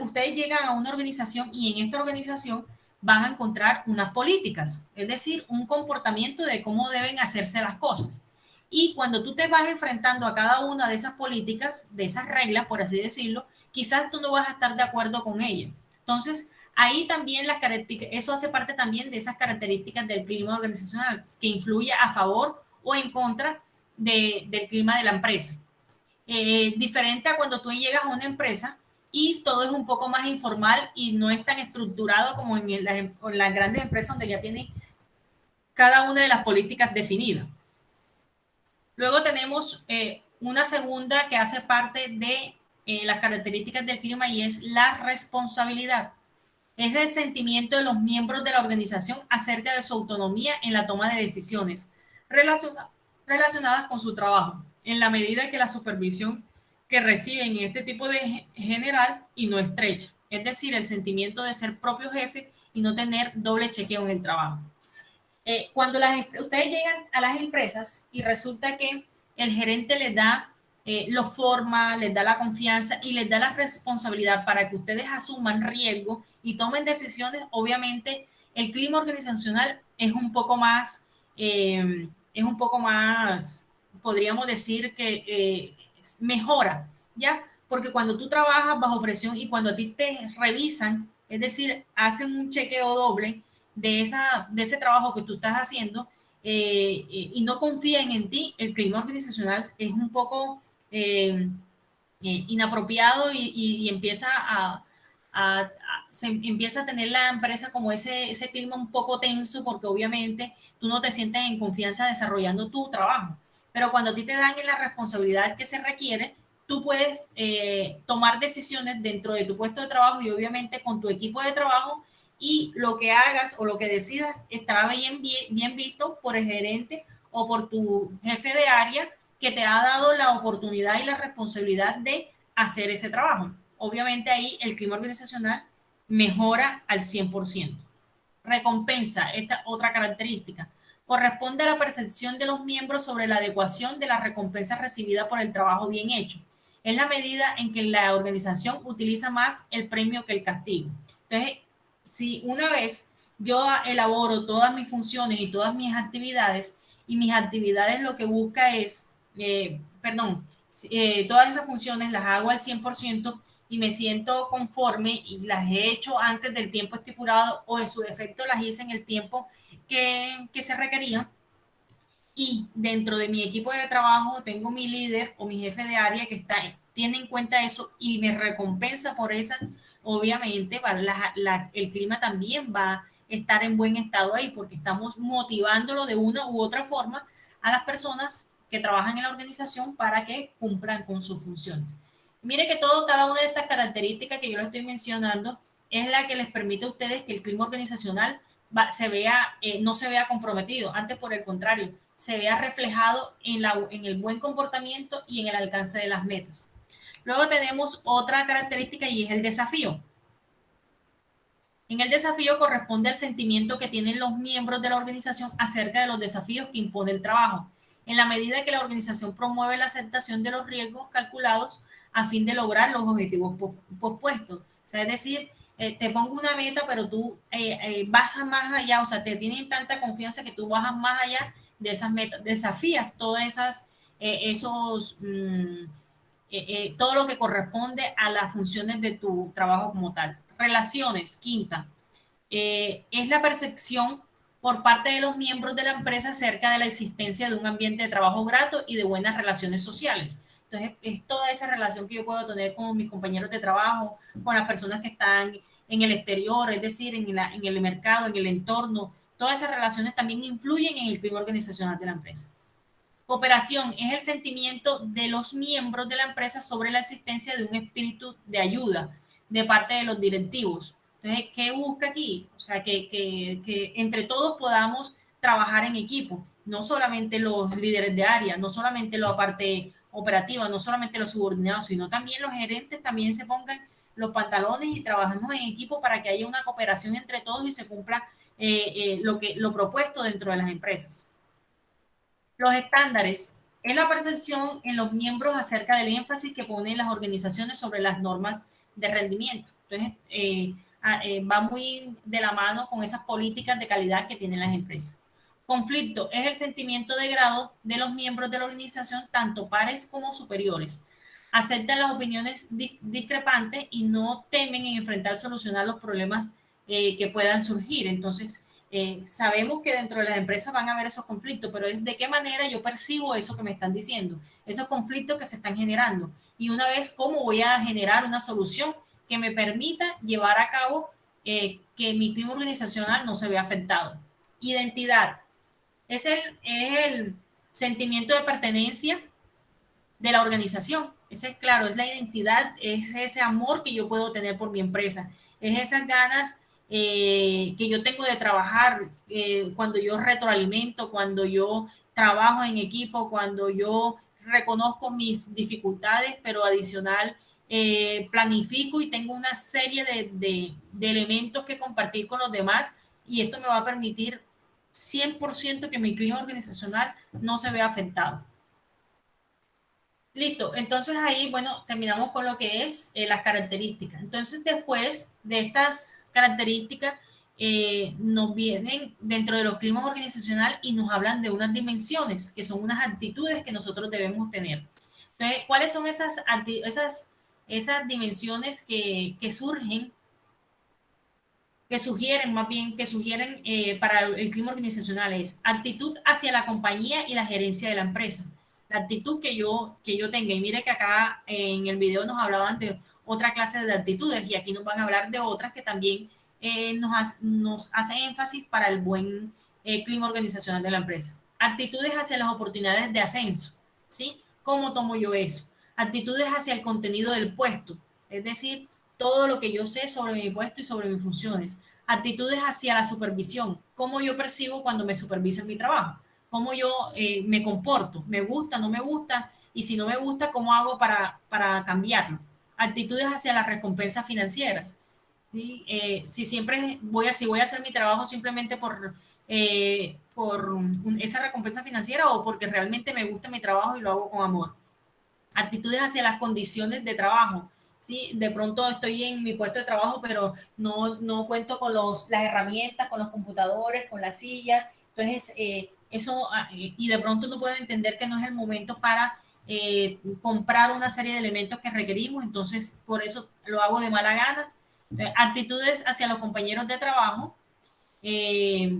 [SPEAKER 1] Ustedes llegan a una organización y en esta organización van a encontrar unas políticas, es decir, un comportamiento de cómo deben hacerse las cosas. Y cuando tú te vas enfrentando a cada una de esas políticas, de esas reglas, por así decirlo, quizás tú no vas a estar de acuerdo con ellas. Entonces, ahí también eso hace parte también de esas características del clima organizacional, que influye a favor o en contra del clima de la empresa. Diferente a cuando tú llegas a una empresa y todo es un poco más informal y no es tan estructurado como en las grandes empresas donde ya tienen cada una de las políticas definidas. Luego tenemos una segunda que hace parte de las características del clima y es la responsabilidad. Es el sentimiento de los miembros de la organización acerca de su autonomía en la toma de decisiones relacionadas con su trabajo, en la medida que la supervisión que reciben en este tipo de general y no estrecha, es decir, el sentimiento de ser propio jefe y no tener doble chequeo en el trabajo. Cuando ustedes llegan a las empresas y resulta que el gerente les da, los forma, les da la confianza y les da la responsabilidad para que ustedes asuman riesgo y tomen decisiones, obviamente el clima organizacional es un poco más, podríamos decir que mejora, ¿ya? Porque cuando tú trabajas bajo presión y cuando a ti te revisan, es decir, hacen un chequeo doble de ese trabajo que tú estás haciendo y no confían en ti, el clima organizacional es un poco inapropiado y empieza se empieza a tener la empresa como ese clima un poco tenso porque obviamente tú no te sientes en confianza desarrollando tu trabajo. Pero cuando a ti te dan la responsabilidad que se requiere, tú puedes tomar decisiones dentro de tu puesto de trabajo y obviamente con tu equipo de trabajo y lo que hagas o lo que decidas estará bien visto por el gerente o por tu jefe de área que te ha dado la oportunidad y la responsabilidad de hacer ese trabajo. Obviamente ahí el clima organizacional mejora al 100%. Recompensa, esta otra característica, corresponde a la percepción de los miembros sobre la adecuación de la recompensa recibida por el trabajo bien hecho. Es la medida en que la organización utiliza más el premio que el castigo. Entonces, si una vez yo elaboro todas mis funciones y todas mis actividades, y mis actividades lo que busca es, todas esas funciones las hago al 100% y me siento conforme y las he hecho antes del tiempo estipulado o en su defecto las hice en el tiempo que se requería, y dentro de mi equipo de trabajo tengo mi líder o mi jefe de área que tiene en cuenta eso y me recompensa por esa, obviamente el clima también va a estar en buen estado ahí porque estamos motivándolo de una u otra forma a las personas que trabajan en la organización para que cumplan con sus funciones. Mire que cada una de estas características que yo le estoy mencionando es la que les permite a ustedes que el clima organizacional no se vea comprometido, antes por el contrario, se vea reflejado en el buen comportamiento y en el alcance de las metas. Luego tenemos otra característica y es el desafío. En el desafío corresponde al sentimiento que tienen los miembros de la organización acerca de los desafíos que impone el trabajo, en la medida que la organización promueve la aceptación de los riesgos calculados a fin de lograr los objetivos pospuestos. O sea, es decir, te pongo una meta, pero tú vas más allá, o sea, te tienen tanta confianza que tú vas más allá de esas metas, desafías todas todo lo que corresponde a las funciones de tu trabajo como tal. Relaciones, quinta, es la percepción por parte de los miembros de la empresa acerca de la existencia de un ambiente de trabajo grato y de buenas relaciones sociales. Entonces, es toda esa relación que yo puedo tener con mis compañeros de trabajo, con las personas que están en el exterior, es decir, en el mercado, en el entorno. Todas esas relaciones también influyen en el clima organizacional de la empresa. Cooperación es el sentimiento de los miembros de la empresa sobre la existencia de un espíritu de ayuda de parte de los directivos. Entonces, ¿qué busca aquí? O sea, que entre todos podamos trabajar en equipo, no solamente los líderes de área, no solamente la parte operativa, no solamente los subordinados, sino también los gerentes también se pongan los pantalones y trabajemos en equipo para que haya una cooperación entre todos y se cumpla lo propuesto dentro de las empresas. Los estándares es la percepción en los miembros acerca del énfasis que ponen las organizaciones sobre las normas de rendimiento. Entonces, va muy de la mano con esas políticas de calidad que tienen las empresas. Conflicto es el sentimiento de grado de los miembros de la organización, tanto pares como superiores. Aceptan las opiniones discrepantes y no temen en enfrentar, solucionar los problemas que puedan surgir. Entonces, sabemos que dentro de las empresas van a haber esos conflictos, pero es de qué manera yo percibo eso que me están diciendo, esos conflictos que se están generando. Y una vez, ¿cómo voy a generar una solución que me permita llevar a cabo que mi clima organizacional no se vea afectado? Identidad. Es el sentimiento de pertenencia de la organización. Ese es claro, es la identidad, es ese amor que yo puedo tener por mi empresa, es esas ganas que yo tengo de trabajar, cuando yo retroalimento, cuando yo trabajo en equipo, cuando yo reconozco mis dificultades, pero adicional planifico y tengo una serie de elementos que compartir con los demás y esto me va a permitir 100% que mi clima organizacional no se vea afectado. Listo, entonces ahí, bueno, terminamos con lo que es las características. Entonces, después de estas características, nos vienen dentro de los climas organizacional y nos hablan de unas dimensiones, que son unas actitudes que nosotros debemos tener. Entonces, ¿cuáles son esas dimensiones que surgen, que sugieren para el clima organizacional? Es actitud hacia la compañía y la gerencia de la empresa. La actitud que yo tenga. Y mire que acá en el video nos hablaban de otra clase de actitudes y aquí nos van a hablar de otras que también nos hacen énfasis para el buen clima organizacional de la empresa. Actitudes hacia las oportunidades de ascenso, ¿sí? ¿Cómo tomo yo eso? Actitudes hacia el contenido del puesto, es decir, todo lo que yo sé sobre mi puesto y sobre mis funciones. Actitudes hacia la supervisión, cómo yo percibo cuando me supervisan mi trabajo, cómo yo me comporto, me gusta, no me gusta, y si no me gusta, cómo hago para cambiarlo. Actitudes hacia las recompensas financieras, ¿sí? Si voy a hacer mi trabajo simplemente por esa recompensa financiera o porque realmente me gusta mi trabajo y lo hago con amor. Actitudes hacia las condiciones de trabajo, ¿sí? De pronto estoy en mi puesto de trabajo, pero no cuento con las herramientas, con los computadores, con las sillas, entonces y de pronto no puedo entender que no es el momento para comprar una serie de elementos que requerimos, entonces por eso lo hago de mala gana. Entonces, actitudes hacia los compañeros de trabajo y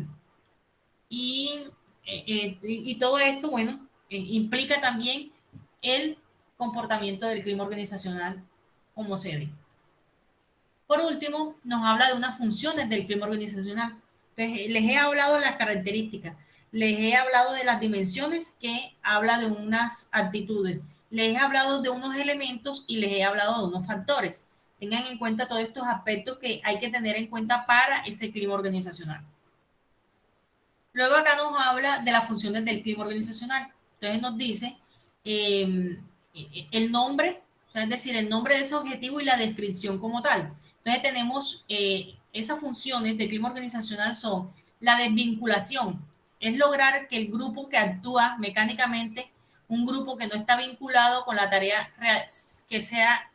[SPEAKER 1] y todo esto, bueno, implica también el comportamiento del clima organizacional como se ve. Por último, nos habla de unas funciones del clima organizacional. Entonces, les he hablado de las características, les he hablado de las dimensiones que habla de unas actitudes, les he hablado de unos elementos y les he hablado de unos factores. Tengan en cuenta todos estos aspectos que hay que tener en cuenta para ese clima organizacional. Luego acá nos habla de las funciones del clima organizacional. Entonces nos dice el nombre, o sea, es decir, el nombre de ese objetivo y la descripción como tal. Entonces tenemos esas funciones del clima organizacional son la desvinculación, es lograr que el grupo que actúa mecánicamente, un grupo que no está vinculado con la tarea que sea,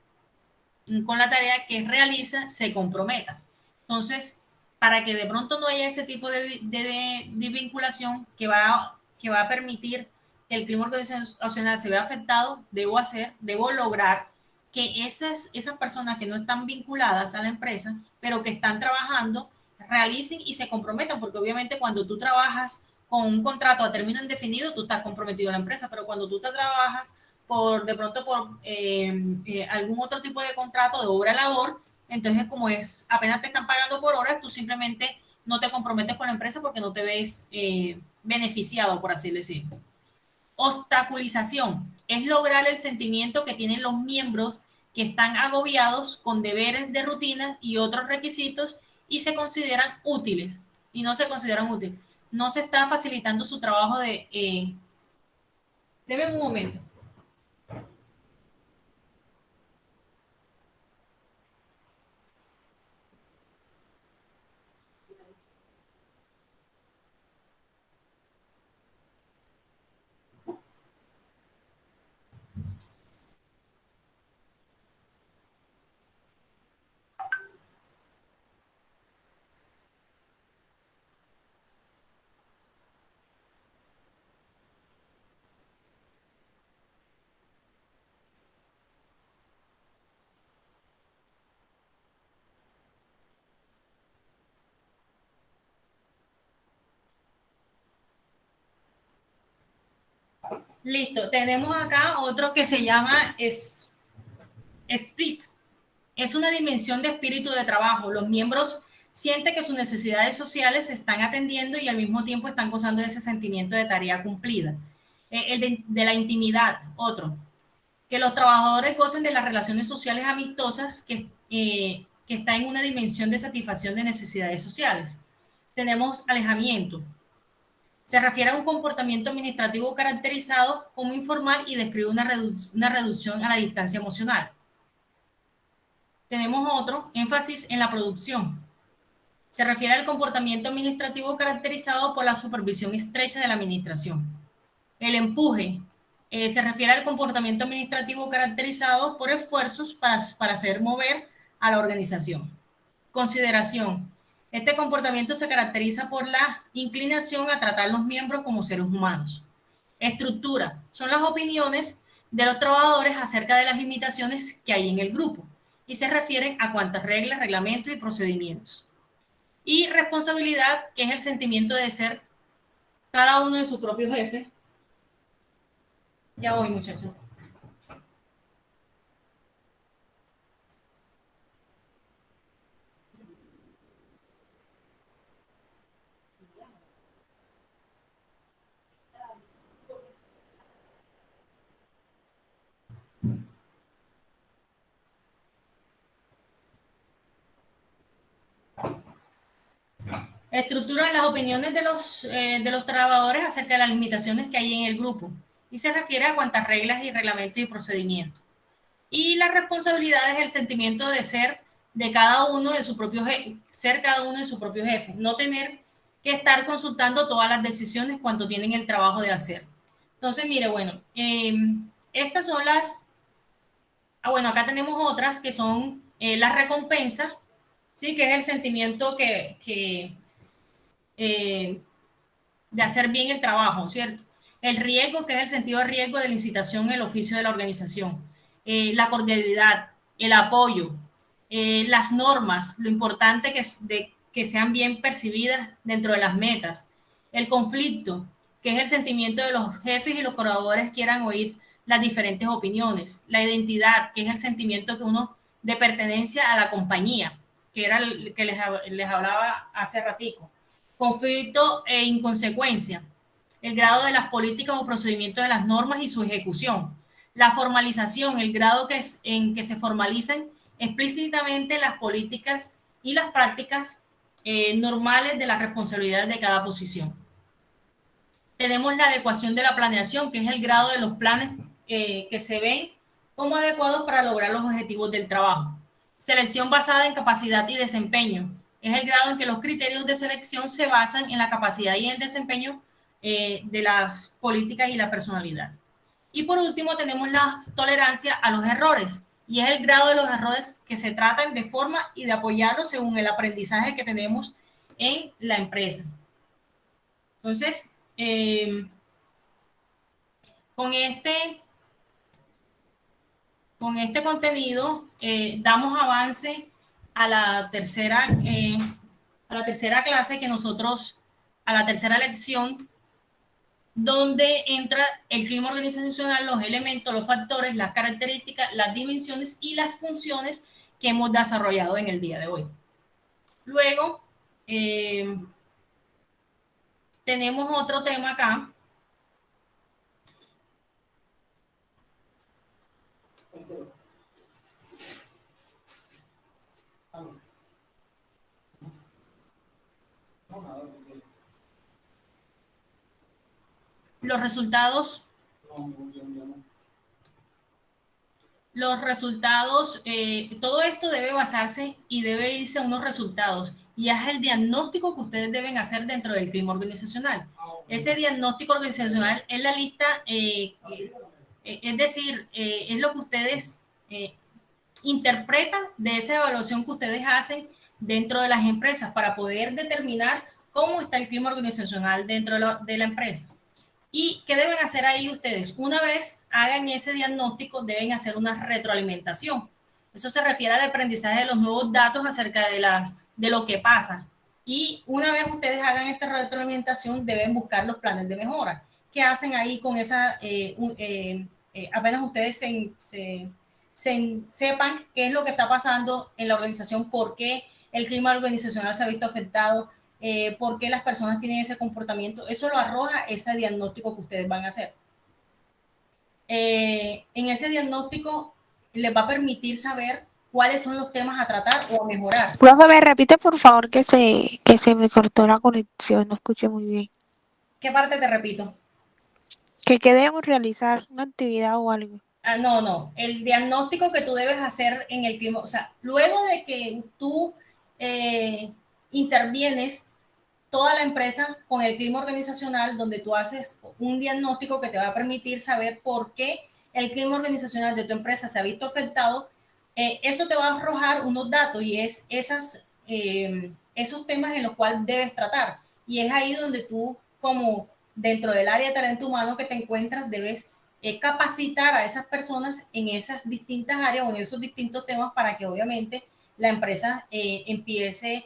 [SPEAKER 1] con la tarea que realiza, se comprometa. Entonces, para que de pronto no haya ese tipo de vinculación que va a permitir que el clima organizacional se vea afectado, debo lograr que esas personas que no están vinculadas a la empresa, pero que están trabajando, realicen y se comprometan, porque obviamente cuando tú trabajas con un contrato a término indefinido, tú estás comprometido a la empresa, pero cuando tú te trabajas de pronto por algún otro tipo de contrato de obra-labor, entonces como apenas te están pagando por horas, tú simplemente no te comprometes con la empresa porque no te ves beneficiado, por así decirlo. Obstaculización es lograr el sentimiento que tienen los miembros que están agobiados con deberes de rutina y otros requisitos y se consideran útiles y no se consideran útiles. No se está facilitando su trabajo de... Deme un momento. Listo, tenemos acá otro que se llama Spirit. Es una dimensión de espíritu de trabajo. Los miembros sienten que sus necesidades sociales se están atendiendo y al mismo tiempo están gozando de ese sentimiento de tarea cumplida. El de la intimidad, otro. Que los trabajadores gocen de las relaciones sociales amistosas que está en una dimensión de satisfacción de necesidades sociales. Tenemos alejamiento. Se refiere a un comportamiento administrativo caracterizado como informal y describe una reducción a la distancia emocional. Tenemos otro, énfasis en la producción. Se refiere al comportamiento administrativo caracterizado por la supervisión estrecha de la administración. El empuje se refiere al comportamiento administrativo caracterizado por esfuerzos para hacer mover a la organización. Consideración. Este comportamiento se caracteriza por la inclinación a tratar a los miembros como seres humanos. Estructura. Son las opiniones de los trabajadores acerca de las limitaciones que hay en el grupo y se refieren a cuantas reglas, reglamentos y procedimientos. Y responsabilidad, que es el sentimiento de ser cada uno de su propio jefe. Ya voy, muchachos. Estructura las opiniones de los trabajadores acerca de las limitaciones que hay en el grupo y se refiere a cuantas reglas y reglamentos y procedimientos. Y la responsabilidad es el sentimiento de ser de cada uno de su propio jefe, ser cada uno de su propio jefe, no tener que estar consultando todas las decisiones cuando tienen el trabajo de hacer. Entonces, mire, bueno, estas son las... bueno, acá tenemos otras que son las recompensas, ¿sí? Que es el sentimiento de hacer bien el trabajo, ¿cierto? El riesgo, que es el sentido de riesgo de la incitación en el oficio de la organización. La cordialidad, el apoyo, las normas, lo importante que sean bien percibidas dentro de las metas, el conflicto, que es el sentimiento de los jefes y los colaboradores quieran oír las diferentes opiniones. La identidad, que es el sentimiento que uno de pertenencia a la compañía, que era el que les hablaba hace ratico. Conflicto e inconsecuencia, el grado de las políticas o procedimientos de las normas y su ejecución. La formalización, el grado en que se formalizan explícitamente las políticas y las prácticas normales de las responsabilidades de cada posición. Tenemos la adecuación de la planeación, que es el grado de los planes que se ven como adecuados para lograr los objetivos del trabajo. Selección basada en capacidad y desempeño. Es el grado en que los criterios de selección se basan en la capacidad y el desempeño de las políticas y la personalidad. Y por último tenemos la tolerancia a los errores, y es el grado de los errores que se tratan de forma y de apoyarlos según el aprendizaje que tenemos en la empresa. Entonces, con este contenido damos avance a la tercera clase a la tercera lección, donde entra el clima organizacional, los elementos, los factores, las características, las dimensiones y las funciones que hemos desarrollado en el día de hoy. Luego, tenemos otro tema acá. Los resultados, todo esto debe basarse y debe irse a unos resultados, y es el diagnóstico que ustedes deben hacer dentro del clima organizacional. Ese diagnóstico organizacional es la lista, es decir, es lo que ustedes interpretan de esa evaluación que ustedes hacen dentro de las empresas para poder determinar cómo está el clima organizacional dentro de la empresa. ¿Y qué deben hacer ahí ustedes? Una vez hagan ese diagnóstico, deben hacer una retroalimentación. Eso se refiere al aprendizaje de los nuevos datos acerca de lo que pasa. Y una vez ustedes hagan esta retroalimentación, deben buscar los planes de mejora. ¿Qué hacen ahí con esa? Apenas ustedes sepan qué es lo que está pasando en la organización, por qué el clima organizacional se ha visto afectado, por qué las personas tienen ese comportamiento. Eso lo arroja ese diagnóstico que ustedes van a hacer. En ese diagnóstico les va a permitir saber cuáles son los temas a tratar o a mejorar.
[SPEAKER 4] Profe, me repite por favor que se me cortó la conexión, no escuché muy bien.
[SPEAKER 1] ¿Qué parte te repito?
[SPEAKER 4] ¿Que debemos realizar una actividad o algo?
[SPEAKER 1] No. El diagnóstico que tú debes hacer en el clima, o sea, luego de que tú intervienes toda la empresa con el clima organizacional, donde tú haces un diagnóstico que te va a permitir saber por qué el clima organizacional de tu empresa se ha visto afectado, eso te va a arrojar unos datos y es esos temas en los cuales debes tratar. Y es ahí donde tú, como dentro del área de talento humano que te encuentras, debes capacitar a esas personas en esas distintas áreas o en esos distintos temas para que obviamente la empresa empiece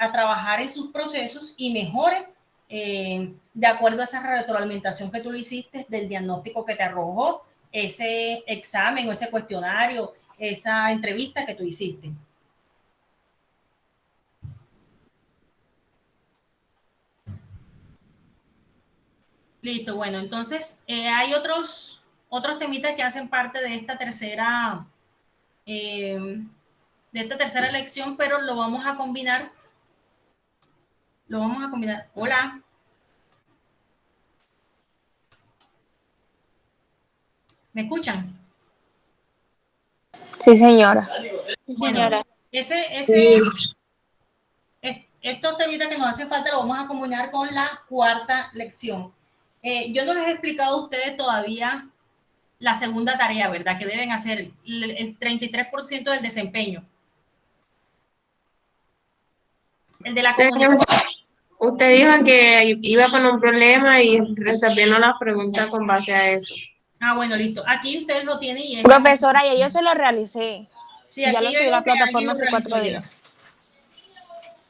[SPEAKER 1] a trabajar en sus procesos y mejore de acuerdo a esa retroalimentación que tú le hiciste del diagnóstico que te arrojó ese examen o ese cuestionario, esa entrevista que tú hiciste. Listo, bueno, entonces hay otros temitas que hacen parte de esta tercera lección, pero lo vamos a combinar. Hola. ¿Me escuchan?
[SPEAKER 2] Sí, señora.
[SPEAKER 1] Sí, señora. Estos temitas que nos hacen falta lo vamos a combinar con la cuarta lección. Yo no les he explicado a ustedes todavía la segunda tarea, ¿verdad? Que deben hacer el 33% del desempeño. El de la comunicación.
[SPEAKER 3] Usted dijo que iba a poner un problema y resolviendo las preguntas con base a eso.
[SPEAKER 1] Bueno, listo. Aquí ustedes lo tienen. Y
[SPEAKER 2] profesora, y yo se lo realicé.
[SPEAKER 1] Sí,
[SPEAKER 2] ya
[SPEAKER 1] aquí
[SPEAKER 2] lo subí a la plataforma hace 4 días.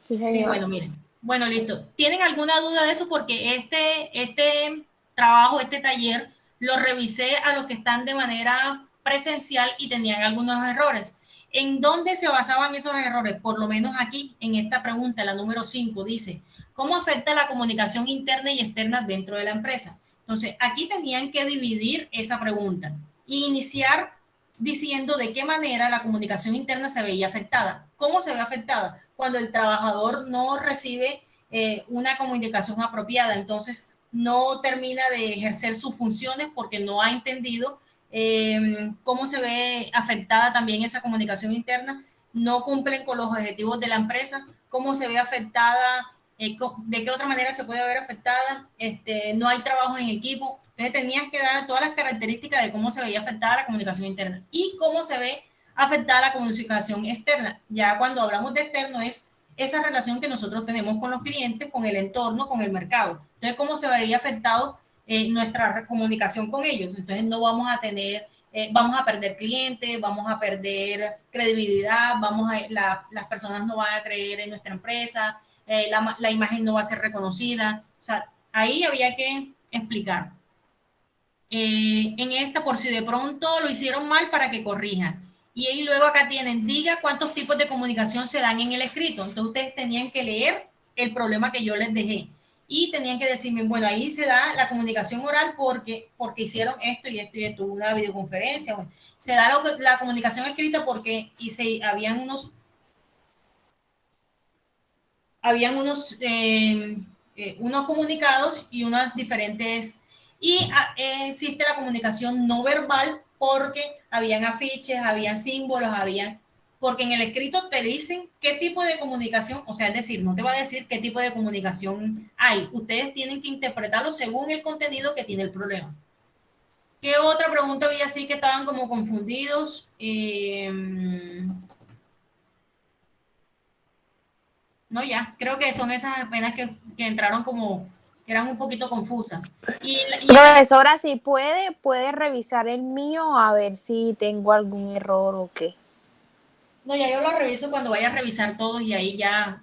[SPEAKER 1] Sí, bueno, miren. Bueno, listo. ¿Tienen alguna duda de eso? Porque este trabajo, este taller, lo revisé a los que están de manera presencial y tenían algunos errores. ¿En dónde se basaban esos errores? Por lo menos aquí, en esta pregunta, la número 5, dice, ¿cómo afecta la comunicación interna y externa dentro de la empresa? Entonces, aquí tenían que dividir esa pregunta e iniciar diciendo de qué manera la comunicación interna se veía afectada. ¿Cómo se ve afectada? Cuando el trabajador no recibe una comunicación apropiada, entonces no termina de ejercer sus funciones porque no ha entendido cómo se ve afectada también esa comunicación interna, no cumplen con los objetivos de la empresa, cómo se ve afectada, de qué otra manera se puede ver afectada, no hay trabajo en equipo. Entonces tenías que dar todas las características de cómo se veía afectada la comunicación interna y cómo se ve afectada la comunicación externa. Ya cuando hablamos de externo es esa relación que nosotros tenemos con los clientes, con el entorno, con el mercado. Entonces, ¿cómo se vería afectado nuestra comunicación con ellos? Entonces, no vamos a tener, vamos a perder clientes, vamos a perder credibilidad, las personas no van a creer en nuestra empresa, la imagen no va a ser reconocida. O sea, ahí había que explicar. En esta, por si de pronto lo hicieron mal, para que corrijan. Y ahí luego acá tienen, diga cuántos tipos de comunicación se dan en el escrito. Entonces ustedes tenían que leer el problema que yo les dejé. Y tenían que decirme, bueno, ahí se da la comunicación oral porque hicieron esto y esto y esto, una videoconferencia. Bueno, se da la comunicación escrita porque habían unos comunicados y unas diferentes. Y existe la comunicación no verbal porque habían afiches, habían símbolos, porque en el escrito te dicen qué tipo de comunicación, o sea, es decir, no te va a decir qué tipo de comunicación hay. Ustedes tienen que interpretarlo según el contenido que tiene el problema. ¿Qué otra pregunta había así que estaban como confundidos? No, ya, creo que son esas apenas que entraron como, que eran un poquito confusas.
[SPEAKER 4] Profesora, si puede revisar el mío a ver si tengo algún error o qué.
[SPEAKER 1] No, ya yo lo reviso cuando vaya a revisar todos y ahí ya,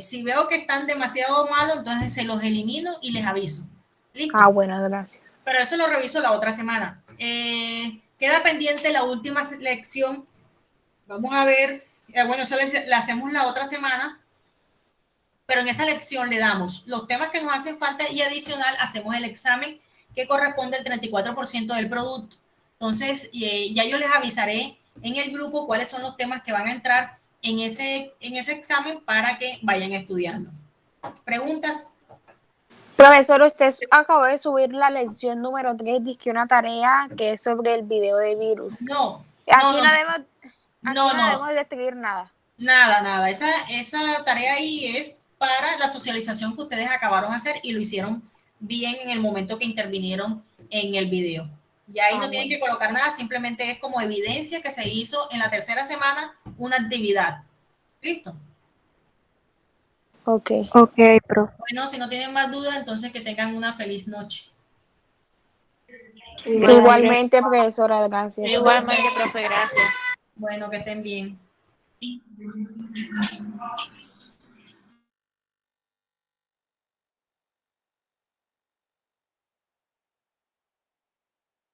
[SPEAKER 1] si veo que están demasiado malos, entonces se los elimino y les aviso. ¿Listo?
[SPEAKER 4] Ah, bueno, gracias.
[SPEAKER 1] Pero eso lo reviso la otra semana. Queda pendiente la última lección. Vamos a ver, bueno, eso la hacemos la otra semana, pero en esa lección le damos los temas que nos hacen falta y adicional hacemos el examen que corresponde al 34% del producto. Entonces, ya yo les avisaré en el grupo cuáles son los temas que van a entrar en ese examen para que vayan estudiando. ¿Preguntas?
[SPEAKER 4] Profesor, usted acabó de subir la lección número 3, dizque una tarea que es sobre el video de virus.
[SPEAKER 1] No.
[SPEAKER 4] Aquí no debemos de escribir nada.
[SPEAKER 1] Nada. Esa tarea ahí es para la socialización que ustedes acabaron de hacer y lo hicieron bien en el momento que intervinieron en el video. Ya ahí no tienen que colocar nada, simplemente es como evidencia que se hizo en la tercera semana una actividad. ¿Listo?
[SPEAKER 4] Ok, profe.
[SPEAKER 1] Bueno, si no tienen más dudas, entonces que tengan una feliz noche.
[SPEAKER 4] Igualmente, profesora, gracias.
[SPEAKER 2] Igualmente, profe, gracias.
[SPEAKER 1] Bueno, que estén bien.